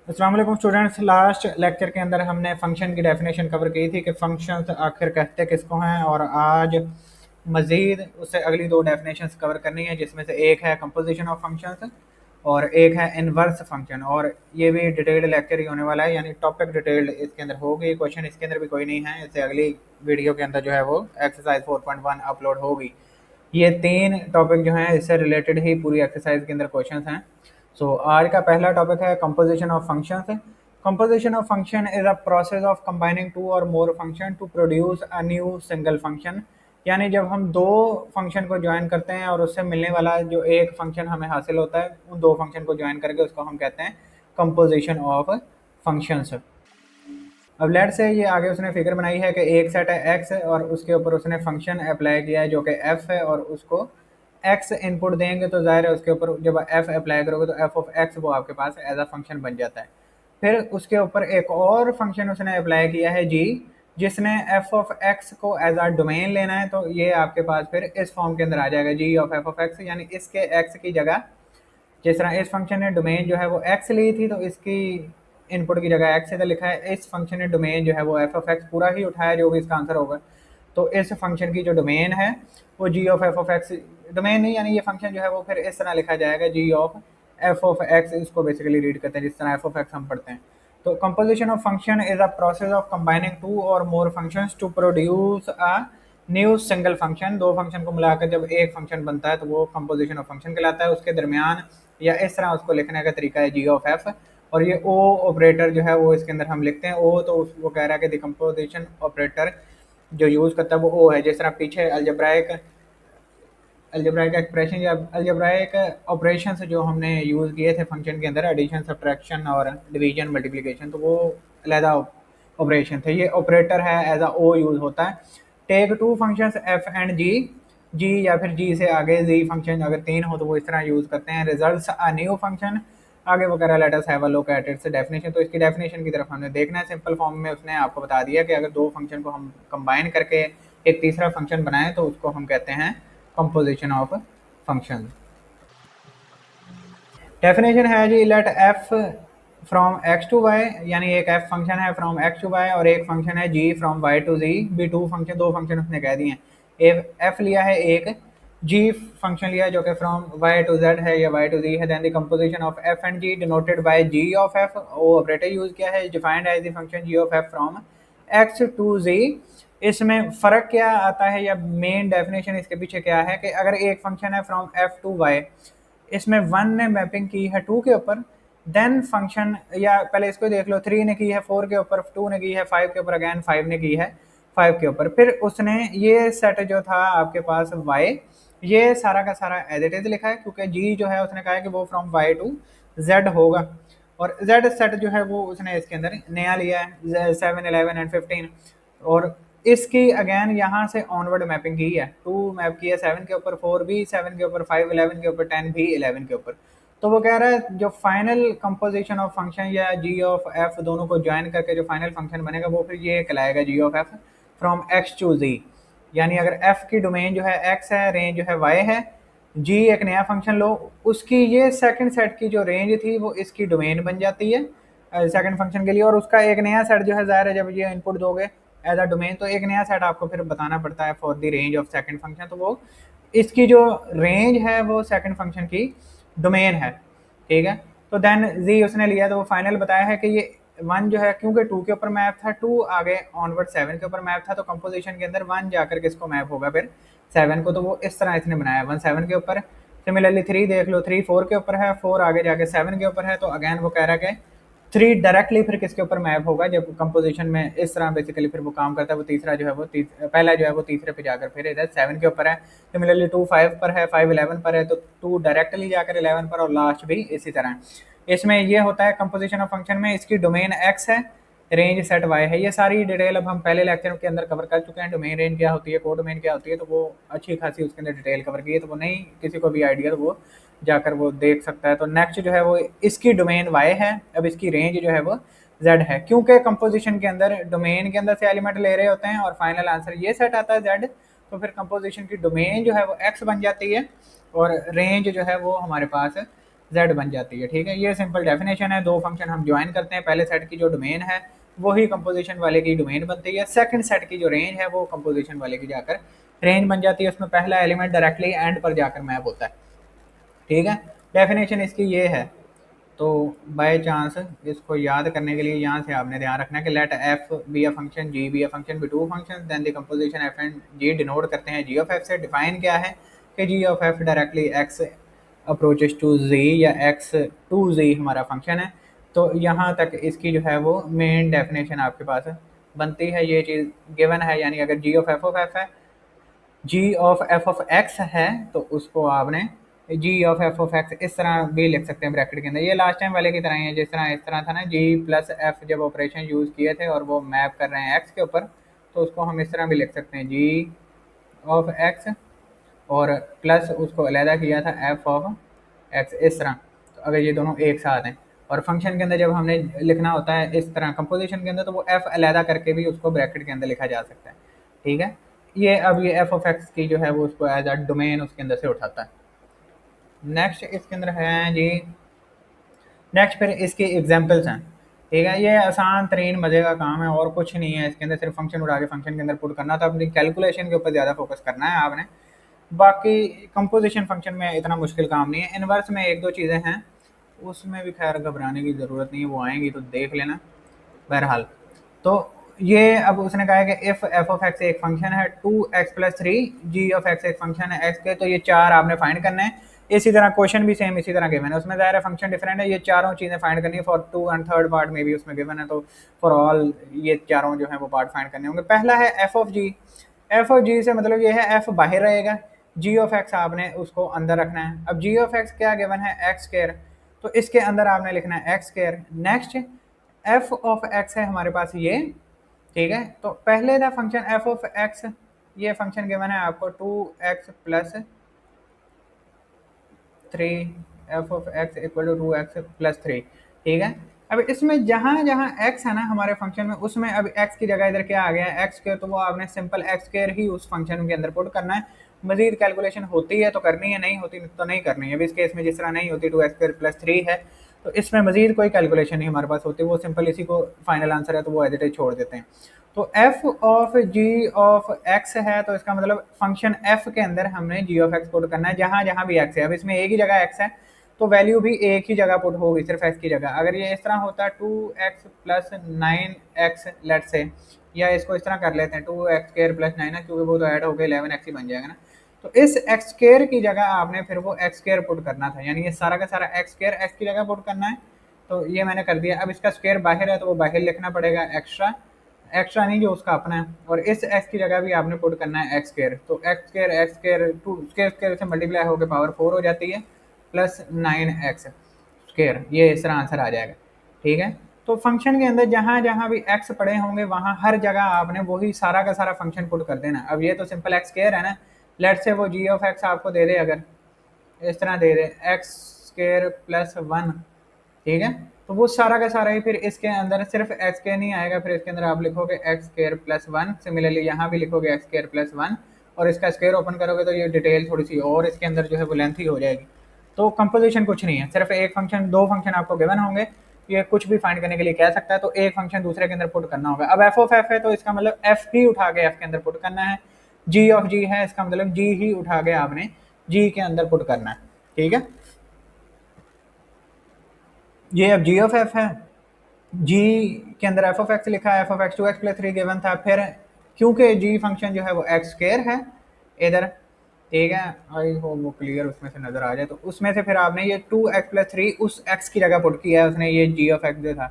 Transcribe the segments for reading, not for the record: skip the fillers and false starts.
अस्सलाम वालेकुम students. Last lecture के अंदर हमने फंक्शन की डेफिनेशन कवर की थी कि फंक्शंस आखिर कहते किसको हैं, और आज मज़ीद उससे अगली दो डेफिनेशंस कवर करनी है, जिसमें से एक है कंपोजिशन ऑफ फंक्शंस और एक है इनवर्स फंक्शन। और ये भी डिटेल्ड लेक्चर ही होने वाला है, यानी टॉपिक डिटेल्ड इसके अंदर होगी। क्वेश्चन इसके अंदर भी कोई नहीं है, इससे अगली वीडियो के अंदर जो है वो एक्सरसाइज 4.1 अपलोड होगी। ये तीन टॉपिक जो हैं इससे रिलेटेड ही पूरी एक्सरसाइज के अंदर क्वेश्चंस हैं। आज का पहला टॉपिक है composition of functions. Composition of function is a process of combining two और more function to produce a new single function. यानी जब हम दो फंक्शन को ज्वाइन करते हैं और उससे मिलने वाला जो एक फंक्शन हमें हासिल होता है, उन दो फंक्शन को ज्वाइन करके उसको हम कहते हैं कंपोजिशन ऑफ फंक्शंस। अब लेट से ये आगे उसने फिगर बनाई है कि एक सेट है एक्स और उसके ऊपर उसने फंक्शन अप्लाई किया है जो कि एफ है, और उसको एक्स इनपुट देंगे तो जाहिर है उसके ऊपर जब एफ अप्लाई करोगे तो एफ ऑफ एक्स वो आपके पास एज अ फंक्शन बन जाता है। फिर उसके ऊपर एक और फंक्शन उसने अप्लाई किया है जी, जिसने एफ ऑफ एक्स को एज अ डोमेन लेना है, तो ये आपके पास फिर इस फॉर्म के अंदर आ जाएगा जी ऑफ एफ ऑफ एक्स, यानी इसके एक्स की जगह जिस तरह इस फंक्शन ने डोमेन जो है वो एक्स ली थी तो इसकी इनपुट की जगह एक्स इधर लिखा है। इस फंक्शन ने डोमेन जो है वो एफ ऑफ एक्स पूरा ही उठाया, जो भी इसका आंसर होगा। तो इस फंक्शन की जो डोमेन है वो G of F of X, domain नहीं यानी ये फंक्शन जो है वो फिर इस तरह लिखा जाएगा जी ऑफ एफ ऑफ एक्स। इसको बेसिकली रीड करते हैं जिस तरह एफ ऑफ एक्स हम पढ़ते हैं। तो composition of function is a process of combining two और more functions to produce a new single function. दो फंक्शन को मिलाकर जब एक फंक्शन बनता है तो वो कंपोजिशन ऑफ फंक्शन कहलाता है। उसके दरमियान या इस तरह उसको लिखने का तरीका है जी ऑफ एफ। और ये ओ ऑपरेटर जो है वो इसके अंदर हम लिखते हैं ओ, तो वो कह रहा है कि डिकम्पोजिशन ऑपरेटर जो यूज़ करता है वो ओ है। जिस तरह पीछे अलजेब्राइक अलजेब्राइक एक्सप्रेशन या अलजेब्राइक ऑपरेशन जो हमने यूज़ किए थे फंक्शन के अंदर, एडिशन सब्ट्रैक्शन और डिवीजन मल्टीप्लिकेशन, तो वो अलहदा ऑपरेशन थे। ये ऑपरेटर है एज अ ओ यूज़ होता है। Take two functions F and G, G या फिर जी से आगे जी फंक्शन अगर तीन हो तो वो इस तरह यूज़ करते हैं। रिजल्ट्स अ न्यू फंक्शन आगे वगैरह let us have a look at its definition. तो इसकी डेफिनेशन की तरफ हमने देखना है। सिंपल फॉर्म में उसने आपको बता दिया कि अगर दो फंक्शन को हम कंबाइन करके एक तीसरा फंक्शन बनाएं तो उसको हम कहते हैं कंपोजिशन ऑफ फंक्शन। डेफिनेशन है जी, let f from X to Y, यानी एक एफ फंक्शन है फ्रॉम एक्स टू वाई और एक फंक्शन है g from Y to Z. Be two function, दो फंक्शन उसने कह दिए हैं। एफ लिया है एक, जी फंक्शन लिया है जो कि फ्रॉम वाई टू जेड है या वाई टू जी है। Then the composition of f and g denoted by g of f, वो ऑपरेटर यूज किया है। Defined as the function g of f from X to Z. इसमें फ़र्क क्या आता है या मेन डेफिनेशन इसके पीछे क्या है कि अगर एक फंक्शन है फ्रॉम एफ टू वाई, इसमें वन ने मैपिंग की है टू के ऊपर, देन फंक्शन, या पहले इसको देख लो, थ्री ने की है फोर के ऊपर, टू ने की है फाइव के ऊपर, अगैन फाइव ने की है फाइव के ऊपर। फिर उसने ये सेट जो था आपके पास वाई, ये सारा का सारा एज इट इज लिखा है क्योंकि जी जो है उसने कहा है कि वो फ्रॉम वाई टू जेड होगा। और जेड सेट जो है वो उसने इसके अंदर नया लिया है 7, 11 एंड 15। और इसकी अगेन यहाँ से ऑनवर्ड मैपिंग की है। टू मैप की है 7 के ऊपर, 4 भी 7 के ऊपर, 5 11 के ऊपर, 10 भी 11 के ऊपर। तो वो कह रहा है जो फाइनल कंपोजिशन ऑफ फंक्शन या जी ऑफ एफ दोनों को ज्वाइन करके जो फाइनल फंक्शन बनेगा वो फिर ये कहलाएगा g of f from X to Z. यानी अगर एफ की डोमेन जो है एक्स है, रेंज जो है वाई है, जी एक नया फंक्शन लो, उसकी ये सेकंड सेट की जो रेंज थी वो इसकी डोमेन बन जाती है सेकंड फंक्शन के लिए। और उसका एक नया सेट जो है ज़ाहिर है जब ये इनपुट दोगे एज अ डोमेन तो एक नया सेट आपको फिर बताना पड़ता है for the range of second function. तो वो इसकी जो रेंज है वो सेकंड फंक्शन की डोमेन है, ठीक है। तो देन जी उसने लिया तो वो फाइनल बताया है कि ये वन जो है क्योंकि टू के ऊपर मैप था, टू आगे ऑनवर्ड 7 के ऊपर मैप था, तो कंपोजिशन के अंदर वन जाकर किसको मैप होगा फिर 7 को। तो वो इस तरह इसने बनाया, 1 7 के ऊपर। सिमिलरली 3 देख लो, 3 4 के ऊपर है, 4 आगे जाके 7 के ऊपर है। तो अगैन वो कह रहा है कि 3 डायरेक्टली फिर किसके ऊपर मैप होगा जब कंपोजिशन में इस तरह बेसिकली फिर वो काम करता है। वो तीसरा जो है वो पहला जो है वो तीसरे पे जाकर फिर इधर 7 के ऊपर है। सिमिलरली 2 5 पर है, 5 11 पर है, तो 2 डायरेक्टली जाकर 11 पर, और लास्ट भी इसी तरह। इसमें ये होता है कंपोजिशन ऑफ फंक्शन में इसकी डोमेन एक्स है, रेंज सेट वाई है। ये सारी डिटेल अब हम पहले लेक्चर के अंदर कवर कर चुके हैं। डोमेन रेंज क्या होती है, को डोमेन क्या होती है, तो वो अच्छी खासी उसके अंदर डिटेल कवर की है। तो वो नहीं किसी को भी आइडिया तो वो जाकर वो देख सकता है। तो नेक्स्ट जो है वो इसकी डोमेन वाई है, अब इसकी रेंज जो है वो जेड है, क्योंकि कंपोजिशन के अंदर डोमेन के अंदर से एलिमेंट ले रहे होते हैं और फाइनल आंसर ये सेट आता है जेड। तो फिर कंपोजिशन की डोमेन जो है वो एक्स बन जाती है और रेंज जो है वो हमारे पास z बन जाती है। ठीक है, ये सिंपल डेफिनेशन है। दो फंक्शन हम ज्वाइन करते हैं, पहले सेट की जो डोमेन है वही कंपोजिशन वाले की डोमेन बनती है, सेकंड सेट की जो रेंज है वो कंपोजिशन वाले की जाकर रेंज बन जाती है, उसमें पहला एलिमेंट डायरेक्टली एंड पर जाकर मैप होता है। ठीक है, डेफिनेशन इसकी ये है। तो बाय चांस इसको याद करने के लिए यहाँ से आपने ध्यान रखना है कि let f be a function, g be a function, be two function, then the composition f and g denote करते हैं जी ऑफ एफ से। डिफाइन क्या है कि g of f directly X approaches to Z या X to जी हमारा function है। तो यहाँ तक इसकी जो है वो मेन डेफिनेशन आपके पास बनती है, ये चीज़ गिवन है। यानी अगर जी ऑफ एफ है, जी ऑफ एक्स है, तो उसको आपने जी ऑफ एक्स इस तरह भी लिख सकते हैं ब्रैकेट के अंदर। ये लास्ट टाइम वाले की तरह ही है, जिस तरह इस तरह था ना, जी प्लस एफ जब ऑपरेशन यूज़ किए थे और वो मैप कर रहे हैं एक्स के ऊपर, तो उसको हम इस तरह भी लिख सकते हैं, जी ऑफ एक्स और प्लस उसको अलहदा किया था एफ ऑफ एक्स, इस तरह। तो अगर ये दोनों एक साथ हैं और फंक्शन के अंदर जब हमने लिखना होता है इस तरह कंपोजिशन के अंदर, तो वो एफ अलहदा करके भी उसको ब्रैकेट के अंदर लिखा जा सकता है। ठीक है, ये अब ये एफ ऑफ एक्स की जो है वो उसको एज अ डोमेन उसके अंदर से उठाता है। नेक्स्ट इसके अंदर है जी, नेक्स्ट फिर इसकी एग्जांपल्स हैं। ठीक है, ये आसान तरीन मज़े का काम है और कुछ नहीं है इसके अंदर, सिर्फ फंक्शन उठा के फंक्शन के अंदर पुट करना। तो अपनी कैलकुलेशन के ऊपर ज़्यादा फोकस करना है आपने, बाकी कंपोजिशन फंक्शन में इतना मुश्किल काम नहीं है। इनवर्स में एक दो चीज़ें हैं, उसमें भी खैर घबराने की ज़रूरत नहीं है, वो आएंगी तो देख लेना। बहरहाल, तो ये अब उसने कहा है कि इफ़ एफ ऑफ एक्स एक फंक्शन है, two x plus three, g of x एक फंक्शन है एक्स के, तो ये चार आपने फाइंड करने हैं। इसी तरह क्वेश्चन भी सेम इसी तरह गिवन है, उसमें ज़ाहिर है फंक्शन डिफरेंट है, ये चारों चीज़ें फाइंड करनी है। For two and third part में भी उसमें गिवन है, तो फॉर ऑल ये चारों जो है वो पार्ट फाइंड करने होंगे। पहला है f of g. F of g से मतलब ये है एफ बाहर रहेगा, जी ऑफ एक्स आपने उसको अंदर रखना है। अब जी ऑफ एक्स क्या गिवन है, एक्स स्क्वायर, तो इसके अंदर आपने लिखना है x square. Next f of x है हमारे पास ये। ठीक है, तो पहले था फंक्शन एफ ऑफ एक्स, ये फंक्शन गिवन है आपको two x plus three, f of x equal to two x plus three. ठीक है, अब इसमें जहाँ जहाँ एक्स है ना हमारे फंक्शन में, उसमें अब एक्स की जगह इधर क्या आ गया है, एक्स स्क्वायर, तो वो आपने सिंपल एक्स स्क्वायर ही उस फंक्शन के अंदर पुट करना है। मजीद कैलकुलेशन होती है तो करनी है, नहीं होती तो नहीं करनी है। अब इस केस में जिस तरह नहीं होती, two x square plus three है, तो इसमें मजीद कोई कैलकुलेशन नहीं हमारे पास होती, वो सिंपल इसी को फाइनल आंसर है तो वो एज इट इज छोड़ देते हैं। तो f of g of x है, तो इसका मतलब फंक्शन एफ के अंदर हमने जी ऑफ एक्स पुट करना है जहां जहां भी एक्स है। अब इसमें एक ही जगह एक्स है, तो वैल्यू भी एक ही जगह पुट होगी, सिर्फ एक्स की जगह। अगर ये इस तरह होता two x plus nine x let say, या इसको इस तरह कर लेते हैं two x square plus nine है, क्योंकि वो तो ऐड होकर 11 एक्स ही बन जाएगा ना। तो इस एक्स स्क्र की जगह आपने फिर वो एक्स स्क्र पुट करना था, यानी ये सारा का सारा एक्स स्क्र एक्स की जगह पुट करना है। तो ये मैंने कर दिया। अब इसका स्क्वायर बाहर है तो वो बाहर लिखना पड़ेगा एक्स्ट्रा, एक्स्ट्रा नहीं जो उसका अपना है। और इस एक्स की जगह भी आपने पुट करना है एक्स स्क्वायर, तो एक्स स्क्वायर टू स्क्वायर से मल्टीप्लाई होकर पावर 4 हो जाती है, प्लस नाइन एक्स स्क्वायर, ये इस तरह आंसर आ जाएगा। ठीक है, तो फंक्शन के अंदर जहाँ जहाँ भी एक्स पड़े होंगे वहाँ हर जगह आपने वही सारा का सारा फंक्शन पुट कर देना। अब ये तो सिंपल एक्स स्क्वायर है ना, लेट से वो जी ऑफ एक्स आपको दे दे, अगर इस तरह दे दे एक्स स्क्वायर प्लस वन। ठीक है, तो वो सारा का सारा ही फिर इसके अंदर सिर्फ एक्स स्क्वायर नहीं आएगा, फिर इसके अंदर आप लिखोगे x square plus one, similarly यहाँ भी लिखोगे एक्स स्क्वायर प्लस वन, और इसका स्क्वायर ओपन करोगे तो ये डिटेल थोड़ी सी और इसके अंदर जो है वो लेंथी हो जाएगी। तो कंपोजिशन कुछ नहीं है, सिर्फ एक फंक्शन, दो फंक्शन आपको गिवन होंगे, ये कुछ भी फाइंड करने के लिए कह सकता है, तो एक फंक्शन दूसरे के अंदर पुट करना होगा। अब एफ ऑफ एफ है तो इसका मतलब एफ ही उठा के एफ के अंदर पुट करना है, जी ऑफ जी है इसका मतलब जी ही उठा के आपने जी के अंदर पुट करना है। ठीक है, ये अब जी ऑफ एफ है, जी के अंदर एफ ऑफ एक्स लिखा है, f of x two x plus three given था, फिर क्योंकि जी फंक्शन जो है वो एक्स स्क्वायर है इधर। ठीक है, आई होप वो क्लियर उसमें से नजर आ जाए। तो उसमें से फिर आपने ये टू एक्स प्लस थ्री उस एक्स की जगह पुट किया है उसने, ये जी ऑफ एक्स जो था,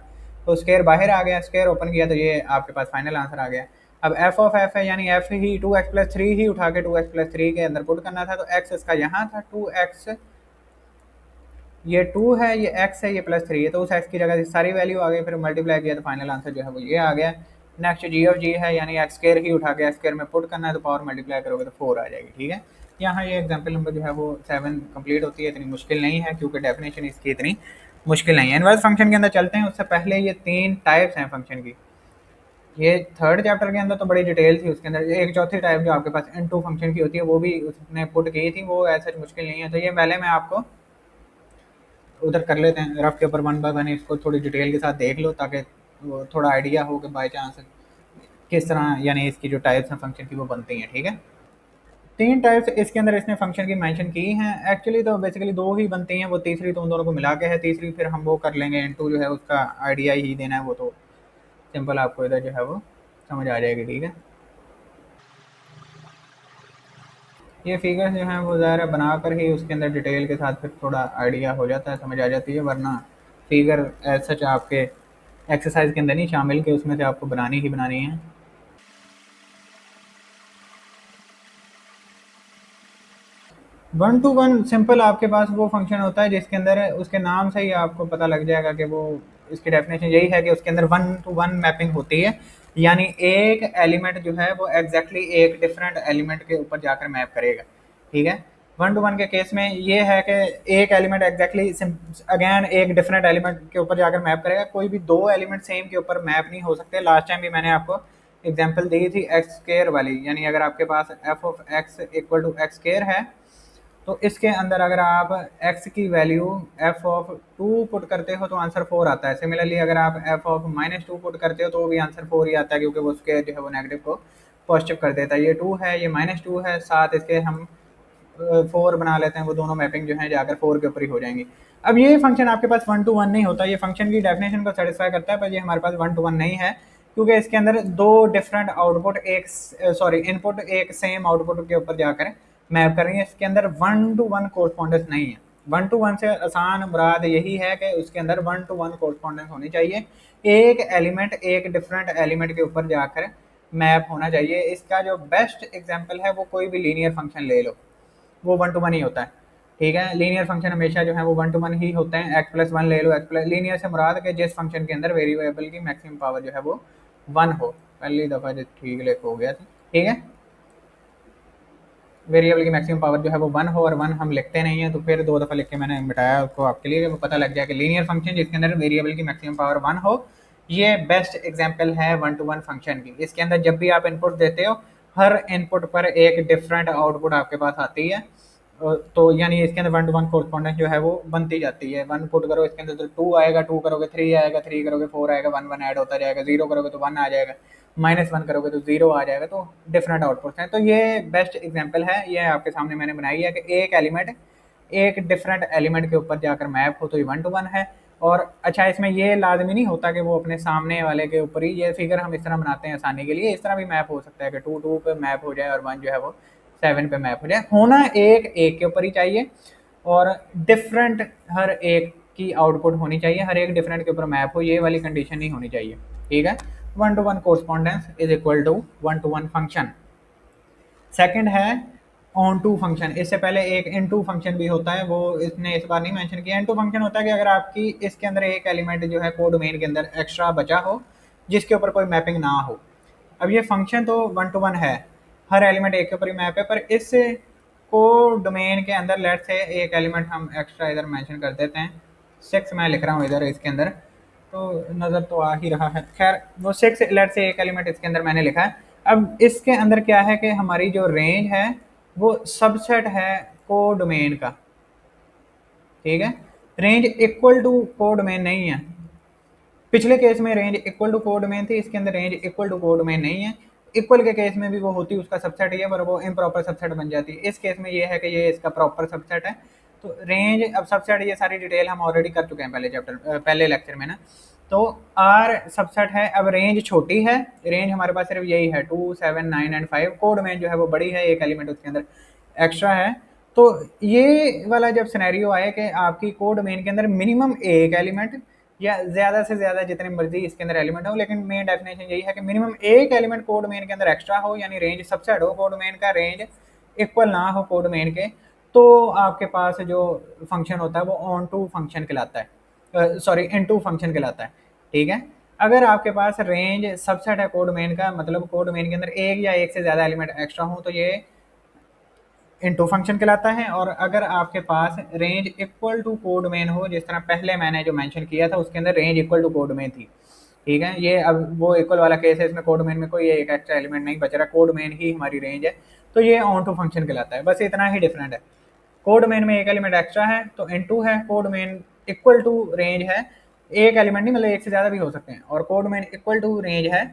तो स्क्वायर बाहर आ गया, स्क्वायर ओपन किया तो ये आपके पास फाइनल आंसर आ गया। अब एफ ऑफ एफ है, यानी एफ ही टू एक्स प्लस थ्री ही उठा के टू एक्स प्लस थ्री के अंदर पुट करना था, तो एक्स इसका यहाँ था, टू एक्स ये टू है, ये एक्स है, ये प्लस थ्री है, तो उस एक्स की जगह सारी वैल्यू आ गई, फिर मल्टीप्लाई किया तो फाइनल आंसर जो है वो ये आ गया। नेक्स्ट जी ऑफ जी है, यानी एक्स स्क्वायर ही उठा के एक्स स्क्वायर में पुट करना है, तो पावर मल्टीप्लाई करोगे तो 4 आ जाएगी। ठीक है, यहाँ ये एग्जाम्पल नंबर जो है वो 7 कंप्लीट होती है, इतनी मुश्किल नहीं है क्योंकि डेफिनेशन इसकी इतनी मुश्किल नहीं है। इनवर्स फंक्शन के अंदर चलते हैं, उससे पहले ये तीन टाइप्स हैं फंक्शन की। ये थर्ड चैप्टर के अंदर तो बड़ी डिटेल थी, उसके अंदर एक चौथी टाइप जो आपके पास इनटू फंक्शन की होती है वो भी उसने पुट की थी, वो ऐसा मुश्किल नहीं है। तो ये पहले मैं आपको उधर कर लेते हैं रफ के ऊपर, वन बाय वन इसको थोड़ी डिटेल के साथ देख लो, ताकि वो थोड़ा आइडिया हो कि बाई चांस किस तरह यानी इसकी जो टाइप्स हैं फंक्शन की वो बनती हैं। ठीक है, तीन टाइप्स इसके अंदर इसने फंक्शन की मेंशन की हैं। एक्चुअली तो बेसिकली दो ही बनती हैं, वो तीसरी तो उन दोनों को मिला के है, तीसरी फिर हम वो कर लेंगे इनटू जो है उसका आइडिया ही देना है, वो तो सिंपल आपको इधर जो है वो समझ आ जाएगी। ठीक है, ये फिगर जो है वो ज़ाहिर है बनाकर ही उसके अंदर डिटेल के साथ फिर थोड़ा आइडिया हो जाता है, समझ आ जाती है, वरना फिगर एज सच आपके एक्सरसाइज के अंदर नहीं शामिल कि उसमें से आपको बनानी ही बनानी है। 1 to 1 सिंपल आपके पास वो फंक्शन होता है जिसके अंदर उसके नाम से ही आपको पता लग जाएगा कि वो, इसकी डेफिनेशन यही है कि उसके अंदर 1 to 1 मैपिंग होती है, यानी एक एलिमेंट जो है वो एग्जैक्टली एक डिफरेंट एलिमेंट के ऊपर जाकर मैप करेगा। ठीक है, 1 to 1 के केस में ये है कि एक एलिमेंट एग्जैक्टली अगेन एक डिफरेंट एलिमेंट के ऊपर जाकर मैप करेगा, कोई भी दो एलिमेंट सेम के ऊपर मैप नहीं हो सकते। लास्ट टाइम भी मैंने आपको एग्जाम्पल दी थी एक्स स्केयर वाली, यानी अगर आपके पास f of x equal to x square है तो इसके अंदर अगर आप x की वैल्यू f ऑफ 2 पुट करते हो तो आंसर 4 आता है। सिमिलरली अगर आप f ऑफ -2 पुट करते हो तो भी आंसर 4 ही आता है, क्योंकि वो उसके जो है वो नेगेटिव को पॉजिटिव कर देता है। ये 2 है, ये -2 है, साथ इसके हम 4 बना लेते हैं, वो दोनों मैपिंग जो है जाकर 4 के ऊपर ही हो जाएंगी। अब ये फंक्शन आपके पास 1 to 1 नहीं होता, ये फंक्शन की डेफिनेशन को सेटिस्फाई करता है, पर ये हमारे पास 1 to 1 नहीं है, क्योंकि इसके अंदर दो डिफरेंट आउटपुट एक सॉरी इनपुट एक सेम आउटपुट के ऊपर जाकर मैप कर रही है। इसके अंदर 1 to 1 कोरस्पॉन्डेंस नहीं है। 1 to 1 से आसान मुराद यही है कि उसके अंदर 1 to 1 कोरस्पॉन्डेंस होनी चाहिए, एक एलिमेंट एक डिफरेंट एलिमेंट के ऊपर जाकर मैप होना चाहिए। इसका जो बेस्ट एग्जांपल है वो कोई भी लीनियर फंक्शन ले लो, वो 1 to 1 ही होता है। ठीक है, लीनियर फंक्शन हमेशा जो है वो 1 to 1 ही होते हैं। x+1 ले लो, x प्लस लीनियर से मुराद के जिस फंक्शन के अंदर वेरिएबल की मैक्सिमम पावर जो है वो 1 हो। पहली दफ़ा जो ठीक लिख हो गया था। ठीक है, वेरिएबल की मैक्सिमम पावर जो है वो 1 हो, और 1 हम लिखते नहीं है तो फिर दो दफ़ा लिख के मैंने मिटाया उसको आपके लिए, वो पता लग जाए कि लीनियर फंक्शन जिसके अंदर वेरिएबल की मैक्सिमम पावर 1 हो, ये बेस्ट एग्जांपल है 1 to 1 फंक्शन की। इसके अंदर जब भी आप इनपुट देते हो, हर इनपुट पर एक डिफरेंट आउटपुट आपके पास आती है, तो यानी इसके अंदर 1 to 1 कोरस्पॉन्डेंस जो है वो बनती जाती है। 1 पुट करो इसके अंदर तो 2 आएगा, 2 करोगे 3 आएगा, 3 करोगे 4 आएगा, 1 1 ऐड होता जाएगा, 0 करोगे तो 1 आ जाएगा, -1 करोगे तो 0 आ जाएगा, तो डिफरेंट आउटपुट्स हैं। तो ये बेस्ट एग्जांपल है, ये आपके सामने मैंने बनाई है कि एक एलिमेंट एक डिफरेंट एलिमेंट के ऊपर जाकर मैप हो तो ये 1 to 1 है। और अच्छा, इसमें ये लाजमी नहीं होता कि वो अपने सामने वाले के ऊपर ही, ये फिगर हम इस तरह बनाते हैं आसानी के लिए, इस तरह भी मैप हो सकता है कि 2 2 पे मैप हो जाए और 1 जो है वो 7 पे मैप हो जाए। होना एक एक के ऊपर ही चाहिए, और डिफरेंट हर एक की आउटपुट होनी चाहिए, हर एक डिफरेंट के ऊपर मैप हो, ये वाली कंडीशन नहीं होनी चाहिए। ठीक है, 1 to 1 correspondence is equal to 1 to 1 function. Second है ऑन टू फंक्शन। इससे पहले एक इन टू फंक्शन भी होता है, वो इसने इस बार नहीं मेंशन किया। इन टू फंक्शन होता है कि अगर आपकी इसके अंदर एक एलिमेंट जो है कोडोमेन के अंदर एक्स्ट्रा बचा हो जिसके ऊपर कोई मैपिंग ना हो। अब ये फंक्शन तो 1 to 1 है, हर एलिमेंट एक के ऊपर ही मैप है, पर इस कोडोमेन के अंदर लेट से एक एलिमेंट हम एक्स्ट्रा इधर मेंशन कर देते हैं, 6 मैं लिख रहा हूँ इधर इसके अंदर, तो नज़र तो आ ही रहा है। खैर वो 6 लेट से एक एलिमेंट इसके अंदर मैंने लिखा है। अब इसके अंदर क्या है कि हमारी जो रेंज है वो सबसेट है कोडोमेन का। ठीक है, रेंज इक्वल टू कोडोमेन नहीं है। पिछले केस में रेंज इक्वल टू कोडोमेन थी, इसके अंदर रेंज इक्वल टू कोडोमेन नहीं है। इक्वल के केस में भी वो होती उसका सबसेट ही है, पर वो इम्प्रॉपर सबसेट बन जाती है। इस केस में ये है कि ये इसका प्रॉपर सबसेट है। तो रेंज अब सबसेट, ये सारी डिटेल हम ऑलरेडी कर चुके हैं पहले चैप्टर पहले लेक्चर में ना। तो आर सबसेट है। अब रेंज छोटी है, रेंज हमारे पास सिर्फ यही है 2 7 9 एंड 5। कोडोमेन जो है वो बड़ी है, एक एलिमेंट उसके अंदर एक्स्ट्रा है। तो ये वाला जब सिनेरियो आए कि आपकी कोडोमेन के अंदर मिनिमम एक एलिमेंट या ज़्यादा से ज़्यादा जितने मर्जी इसके अंदर एलिमेंट हो, लेकिन मेन डेफिनेशन यही है कि मिनिमम एक एलिमेंट कोडोमेन के अंदर एक्स्ट्रा हो, यानी रेंज सबसेट हो, कोडोमेन का रेंज इक्वल ना हो कोडोमेन के, तो आपके पास जो फंक्शन होता है वो ऑन टू फंक्शन कहलाता है, सॉरी इन टू फंक्शन कहलाता है। ठीक है, अगर आपके पास रेंज सबसेट है कोडोमेन का, मतलब कोडोमेन के अंदर एक या एक से ज़्यादा एलिमेंट एक्स्ट्रा हो, तो ये इनटू फंक्शन कहलाता है। और अगर आपके पास रेंज इक्वल टू कोडोमेन हो, जिस तरह पहले मैंने जो मेंशन किया था उसके अंदर रेंज इक्वल टू कोडोमेन थी। ठीक है, ये अब वो इक्वल वाला केस है, इसमें कोडोमेन में कोई एक एक्स्ट्रा एलिमेंट नहीं बच रहा, कोडोमेन ही हमारी रेंज है, तो ये ऑन टू फंक्शन कहलाता है। बस इतना ही डिफरेंट है, कोडोमेन में एक एलिमेंट एक्स्ट्रा है तो इनटू है, कोडोमेन इक्वल टू रेंज है, एक एलिमेंट नहीं मतलब एक से ज़्यादा भी हो सकते हैं, और codomain equal to range है,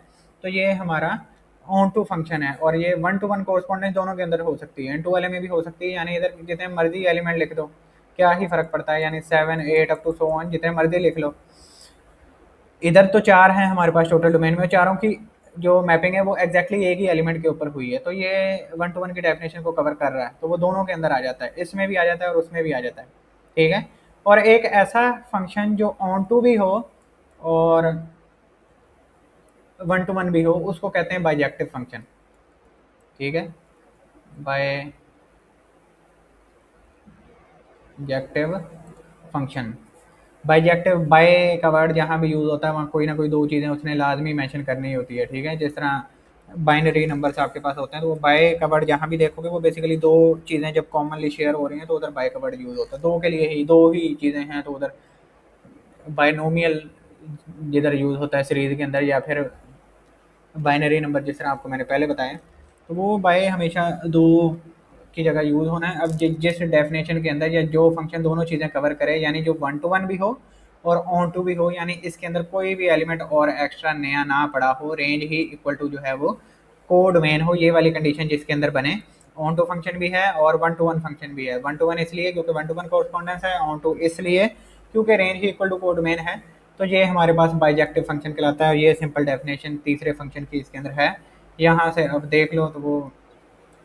तो ये हमारा ऑन टू फंक्शन है। और ये 1 to 1 कोरस्पॉन्डेंस दोनों के अंदर हो सकती है, इनटू वाले में भी हो सकती है, यानी इधर जितने मर्जी एलिमेंट लिख दो, क्या ही फर्क पड़ता है, यानी 7 8 अप टू सो ऑन जितने मर्जी लिख लो। इधर तो 4 हैं हमारे पास टोटल डोमेन में, चारों की जो मैपिंग है वो एग्जैक्टली एक ही एलिमेंट के ऊपर हुई है, तो ये 1 to 1 की डेफिनेशन को कवर कर रहा है, तो वो दोनों के अंदर आ जाता है, इसमें भी आ जाता है और उसमें भी आ जाता है, ठीक है। और एक ऐसा फंक्शन जो ऑन टू भी हो और 1 to 1 भी हो, उसको कहते हैं बाइजेक्टिव फंक्शन, ठीक है, बाइजेक्टिव फंक्शन। बाइजेक्टिव, बाय का वर्ड जहाँ भी यूज़ होता है वहाँ कोई ना कोई दो चीज़ें उसने लाजमी मेंशन करनी होती है, ठीक है। जिस तरह बाइनरी नंबर्स आपके पास होते हैं, तो वो बाय का वर्ड जहाँ भी देखोगे वो बेसिकली दो चीज़ें जब कॉमनली शेयर हो रही हैं तो उधर बाय का वर्ड यूज़ होता है, दो के लिए ही, दो ही चीज़ें हैं तो उधर बायनोमियल जिधर यूज़ होता है सीरीज़ के अंदर, या फिर बाइनरी नंबर जिस तरह आपको मैंने पहले बताया, तो वो बाय हमेशा दो की जगह यूज़ होना है। अब जिस डेफिनेशन के अंदर या जो फंक्शन दोनों चीज़ें कवर करे, यानी जो 1 to 1 भी हो और ऑन टू भी हो, यानी इसके अंदर कोई भी एलिमेंट और एक्स्ट्रा नया ना पड़ा हो, रेंज ही इक्वल टू जो है वो कोड मेन हो, ये वाली कंडीशन जिसके अंदर बने, ऑन टू फंक्शन भी है और 1 to 1 फंक्शन भी है। 1 to 1 इसलिए क्योंकि 1 to 1 कोरस्पॉन्डेंस है, ऑन टू इसलिए क्योंकि रेंज ही इक्वल टू कोड मेन है, तो ये हमारे पास बाइजेक्टिव फंक्शन कहलाता है। ये सिंपल डेफिनेशन तीसरे फंक्शन की इसके अंदर है, यहाँ से अब देख लो तो वो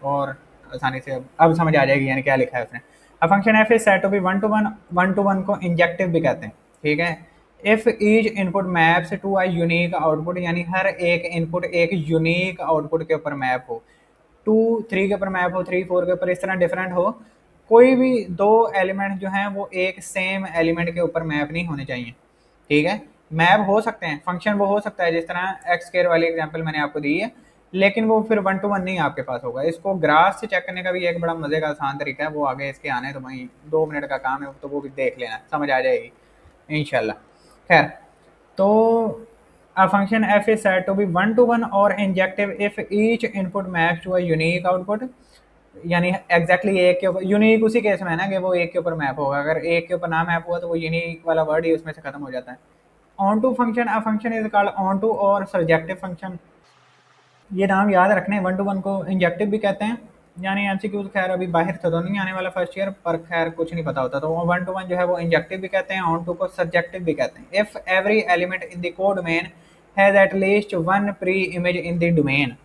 और आसानी से अब समझ आ जाएगी यानी क्या लिखा है उसने। A function f is said to be 1 to 1, 1 to 1 को इंजेक्टिव भी कहते हैं, ठीक है। If each input maps to a unique output, यानी हर एक इनपुट एक यूनिक आउटपुट के ऊपर मैप हो, 2 3 के ऊपर मैप हो, 3 4 के ऊपर, इस तरह डिफरेंट हो, कोई भी दो एलिमेंट जो हैं वो एक सेम एलिमेंट के ऊपर मैप नहीं होने चाहिए, ठीक है। मैप हो सकते हैं, फंक्शन वो हो सकता है, जिस तरह एक्स स्क्वायर वाली एग्जांपल मैंने आपको दी है, लेकिन वो फिर 1 to 1 नहीं आपके पास होगा। इसको ग्राफ से चेक करने का भी एक बड़ा मजे का आसान तरीका है, वो आगे इसके आने तो वहीं 2 मिनट का काम है, तो वो भी देख लेना, समझ आ जाएगी इंशाल्लाह। खैर, तो a function f is said to be 1 to 1 or injective if each input maps to a unique output, यानी एग्जैक्टली एक के ऊपर, यूनिक उसी केस में है ना कि वो एक के ऊपर मैप होगा, अगर एक के ऊपर ना मैप हुआ तो वो यूनिक वाला वर्ड ही उसमें से खत्म हो जाता है। Onto function, a function is called onto और सर्जेक्टिव फंक्शन, ये नाम याद रखने। 1 to 1 को इंजेक्टिव भी कहते हैं, यानी एमसीक्यूज खैर अभी बाहर से तो नहीं आने वाला फर्स्ट ईयर, पर खैर कुछ नहीं पता होता, तो 1 to 1 जो है वो इंजेक्टिव भी कहते हैं, ऑन टू को सर्जेक्टिव भी कहते हैं। If every element in the code domain has at least one pre image in the domain,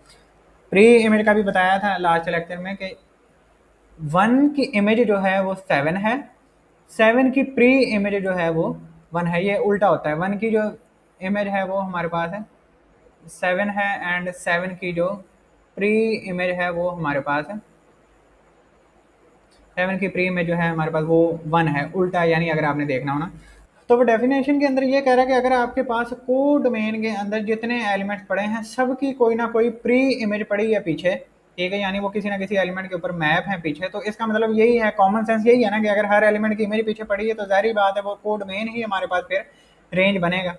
pre image का भी बताया था लास्ट लेक्चर में कि 1 की इमेज जो है वो 7 है, 7 की प्री इमेज जो है वो 1 है, ये उल्टा होता है, 1 की जो इमेज है वो हमारे पास है 7 है, एंड 7 की जो प्री इमेज है वो हमारे पास है, 7 की प्री इमेज जो है हमारे पास वो 1 है, उल्टा है, यानी अगर आपने देखना हो ना, तो वो डेफिनेशन के अंदर ये कह रहा है कि अगर आपके पास कोड डोमेन के अंदर जितने एलिमेंट्स पड़े हैं सबकी कोई ना कोई प्री इमेज पड़ी है पीछे, ठीक है, यानी वो किसी ना किसी एलिमेंट के ऊपर मैप है पीछे, तो इसका मतलब यही है, कॉमन सेंस यही है ना कि अगर हर एलिमेंट की इमेज पीछे पड़ी है तो जाहिर बात है वो कोड डोमेन ही हमारे पास फिर रेंज बनेगा,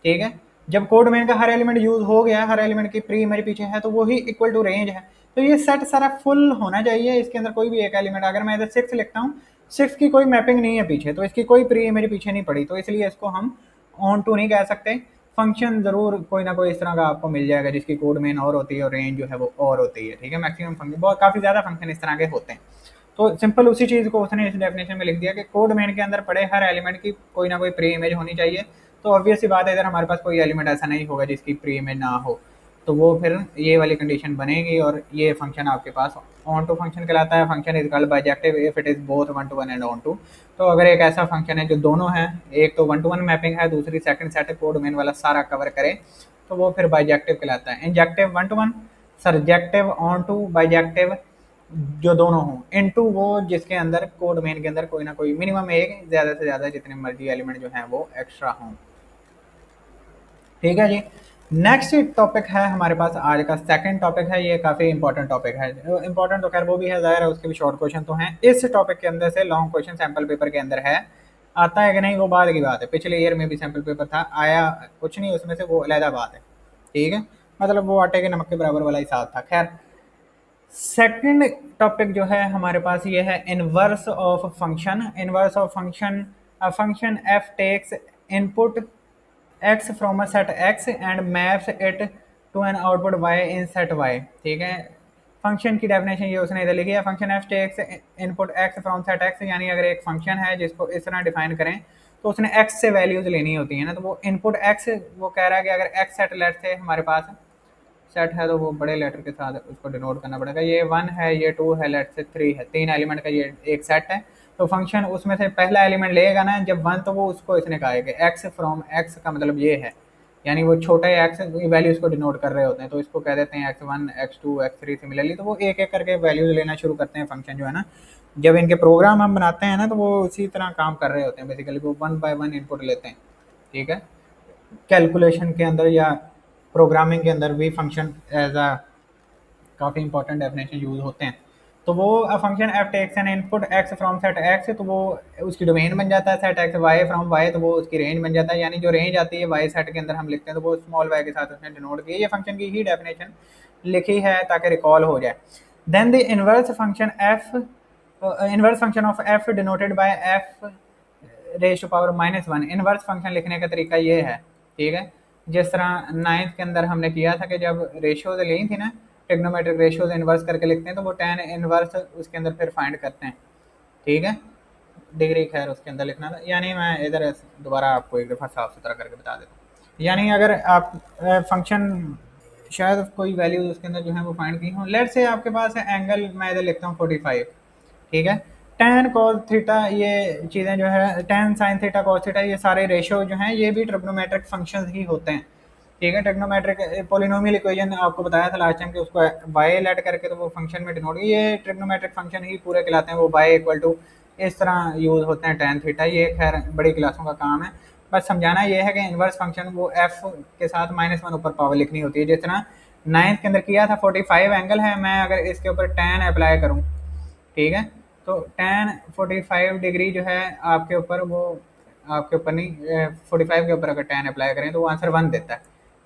ठीक है। जब कोड डोमेन का हर एलिमेंट यूज हो गया, हर एलिमेंट की प्री इमेज पीछे है, तो वो ही इक्वल टू रेंज है, तो ये सेट सारा फुल होना चाहिए, इसके अंदर कोई भी एक एलिमेंट, अगर मैं इधर 6 लिखता हूँ, 6 की कोई मैपिंग नहीं है पीछे, तो इसकी कोई प्री इमेज पीछे नहीं पड़ी, तो इसलिए इसको हम ऑन टू नहीं कह सकते। फंक्शन जरूर कोई ना कोई इस तरह का आपको मिल जाएगा जिसकी कोड मेन और होती है और रेंज जो है वो और होती है, ठीक है। मैक्सिमम फंक्शन बहुत काफ़ी ज़्यादा फंक्शन इस तरह के होते हैं, तो सिंपल उसी चीज़ को उसने इस डेफिनेशन में लिख दिया कि कोड मेन के अंदर पड़े हर एलिमेंट की कोई ना कोई प्री इमेज होनी चाहिए, तो ऑब्वियस सी बात है इधर हमारे पास कोई एलिमेंट ऐसा नहीं होगा जिसकी प्री इमेज ना हो, तो वो फिर ये वाली कंडीशन बनेगी और ये फंक्शन आपके पास ऑन टू फंक्शन कहलाता है। Function is called bijective if it is both 1 to 1 and onto, तो अगर एक ऐसा फंक्शन है जो दोनों है, एक तो 1 to 1 मैपिंग है, दूसरी सेकंड सेट कोड डोमेन वाला सारा कवर करे, तो वो फिर बाइजेक्टिव कहलाता है। Injective 1 to 1, surjective onto, bijective जो दोनों हों, इनटू वो जिसके अंदर कोड डोमेन के अंदर कोई ना कोई मिनिमम एक, ज़्यादा से ज़्यादा जितने मर्जी एलिमेंट जो हैं वो एक्स्ट्रा हों, ठीक है जी। नेक्स्ट टॉपिक है हमारे पास आज का सेकंड टॉपिक है, ये काफ़ी इंपॉर्टेंट टॉपिक है, इंपॉर्टेंट तो खैर वो भी है, ज़ाहिर है उसके भी शॉर्ट क्वेश्चन तो हैं, इस टॉपिक के अंदर से लॉन्ग क्वेश्चन सैम्पल पेपर के अंदर है, आता है कि नहीं वो बाद की बात है, पिछले ईयर में भी सैम्पल पेपर था, आया कुछ नहीं उसमें से, वो अलहदा बात है, ठीक है, मतलब वो आटे के नमक के बराबर वाला हिसाब था। खैर, सेकंड टॉपिक जो है हमारे पास ये है inverse of function. Inverse of function a function f takes input x from a set x and maps it to an output y in set y। ठीक है, फंक्शन की डेफिनेशन ये उसने इधर लिखी है, function f takes input x from set x, यानी अगर एक फंक्शन है जिसको इस तरह डिफाइन करें तो उसने x से वैल्यूज लेनी होती है ना, तो वो इनपुट x, वो कह रहा है कि अगर x सेट लेट से हमारे पास सेट है तो वो बड़े लेटर के साथ उसको डिनोट करना पड़ेगा, ये 1 है, ये 2 है, लेट से 3 है, 3 एलिमेंट का ये एक सेट है। तो फंक्शन उसमें से पहला एलिमेंट लेगा ना जब 1, तो वो उसको इसने कहा है कि x फ्रॉम x का मतलब ये है, यानी वो छोटे x वैल्यूज को डिनोट कर रहे होते हैं, तो इसको कह देते हैं x1 x2 x3 सिमिलरली। तो वो एक एक करके वैल्यूज लेना शुरू करते हैं फंक्शन जो है ना, जब इनके प्रोग्राम हम बनाते हैं ना तो वो उसी तरह काम कर रहे होते हैं, बेसिकली वो 1 बाय 1 इनपुट लेते हैं। ठीक है, कैलकुलेशन के अंदर या प्रोग्रामिंग के अंदर भी फंक्शन एज अ काफ़ी इंपॉर्टेंट डेफिनेशन यूज होते हैं। तो वो function f takes an input x from set x, तो वो उसकी डोमेन बन जाता है, set x y from y, तो वो उसकी रेंज बन जाता है, यानी जो रेंज आती है वाई सेट के अंदर हम लिखते हैं तो वो स्मॉल वाई के साथ उसने डिनोट किया। ये फंक्शन की ही डेफिनेशन लिखी है ताकि रिकॉल हो जाए। Then the inverse function f, inverse function of f denoted by f raise to power -1। Inverse function लिखने का तरीका ये है। ठीक है, जिस तरह 9th के अंदर हमने किया था कि जब रेशियोज ली थी ना, ट्रिग्नोमेट्रिक रेशियोज इन्वर्स करके लिखते हैं, तो वो tan इनवर्स उसके अंदर फिर फाइंड करते हैं। ठीक है, डिग्री खैर उसके अंदर लिखना था, यानी मैं इधर दोबारा आपको एक दफ़ा साफ सुथरा करके बता देता हूँ। यानी अगर आप फंक्शन शायद कोई वैल्यूज उसके अंदर जो है वो फाइंड की हो, लेट से आपके पास है एंगल, मैं इधर लिखता हूँ 45। ठीक है, tan cos थीटा, ये चीज़ें जो है tan sin theta cos theta, ये सारे रेशियो जो हैं ये भी ट्रिग्नोमेट्रिक फंक्शंस ही होते हैं। ठीक है, ट्रिग्नोमेट्रिक पोलिनोमियल इक्वेशन आपको बताया था लास्ट टाइम कि उसको y लेट करके तो वो फंक्शन में डिनोट, ये ट्रिग्नोमेट्रिक फंक्शन ही पूरे कहलाते हैं। वो y इक्वल टू इस तरह यूज होते हैं tan थीटा, ये खैर बड़ी क्लासों का काम है। बस समझाना ये है कि इनवर्स फंक्शन वो f के साथ -1 ऊपर पावर लिखनी होती है, जिस तरह 9th के अंदर किया था। 45 एंगल है, मैं अगर इसके ऊपर tan अप्लाई करूँ, ठीक है, तो tan 45 डिग्री जो है आपके ऊपर, वो आपके ऊपर नहीं, 45 के ऊपर अगर tan अप्लाई करें तो वो आंसर 1 देता है।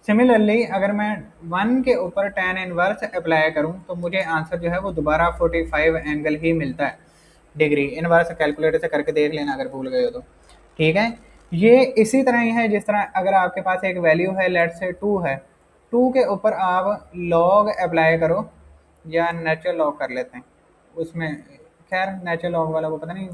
सिमिलरली अगर मैं 1 के ऊपर tan इनवर्स अप्लाई करूं तो मुझे आंसर जो है वो दोबारा 45 एंगल ही मिलता है डिग्री। इनवर्स कैलकुलेटर से करके देख लेना अगर भूल गए हो तो। ठीक है, ये इसी तरह ही है जिस तरह अगर आपके पास एक वैल्यू है, लेट से 2 है, 2 के ऊपर आप लॉग अप्लाई करो या नेचुरल लॉग कर लेते हैं उसमें, खैर नेचुरल लॉग वाला को पता नहीं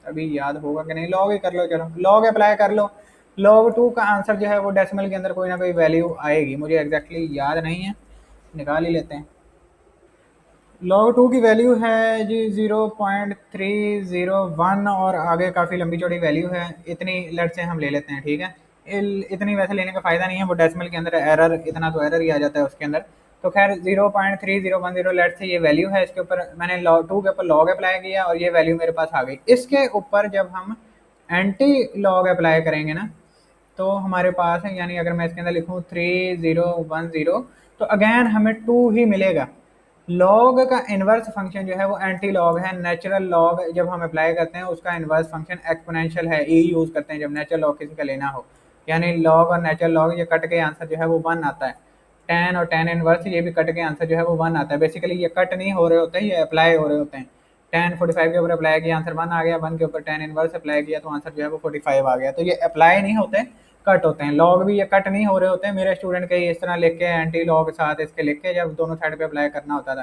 अभी याद होगा कि नहीं, लॉग ही कर लो, चलो लॉग अप्लाई कर लो। log 2 का आंसर जो है वो डेसिमल के अंदर कोई ना कोई वैल्यू आएगी, मुझे एग्जैक्टली याद नहीं है, निकाल ही लेते हैं। log 2 की वैल्यू है जी 0.301 और आगे काफ़ी लंबी चौड़ी वैल्यू है, इतनी लेट से हम ले लेते हैं। ठीक है, इतनी वैसे लेने का फ़ायदा नहीं है, वो डेसिमल के अंदर एरर, इतना तो एरर ही आ जाता है उसके अंदर। तो खैर 0.3010 लेट से ये वैल्यू है, इसके ऊपर मैंने log 2 के ऊपर लॉग अप्लाई किया और ये वैल्यू मेरे पास आ गई। इसके ऊपर जब हम एंटी लॉग अप्लाई करेंगे ना तो हमारे पास है, यानी अगर मैं इसके अंदर लिखूँ 3010 तो अगेन हमें 2 ही मिलेगा। लॉग का इन्वर्स फंक्शन जो है वो एंटी लॉग है। नेचुरल लॉग जब हम अप्लाई करते हैं उसका इन्वर्स फंक्शन एक्सपोनेंशियल है, ई यूज़ करते हैं जब नेचुरल लॉग किसी का लेना हो, यानी लॉग और नेचुरल लॉग ये कट के आंसर जो है वो 1 आता है। tan और tan इनवर्स ये भी कट के आंसर जो है वो 1 आता है। बेसिकली ये कट नहीं हो रहे होते हैं, ये अप्लाई हो रहे होते हैं। tan 45 के ऊपर अप्लाई किया आंसर 1 आ गया, 1 के ऊपर tan इनवर्स अप्लाई किया तो आंसर जो है वो 45 आ गया। तो ये अप्लाई नहीं होते, कट होते हैं। लॉग भी ये कट नहीं हो रहे होते हैं। मेरे स्टूडेंट के इस तरह लिख के एंटी लॉग साथ इसके लिख के जब दोनों साइड पे अप्लाई करना होता था,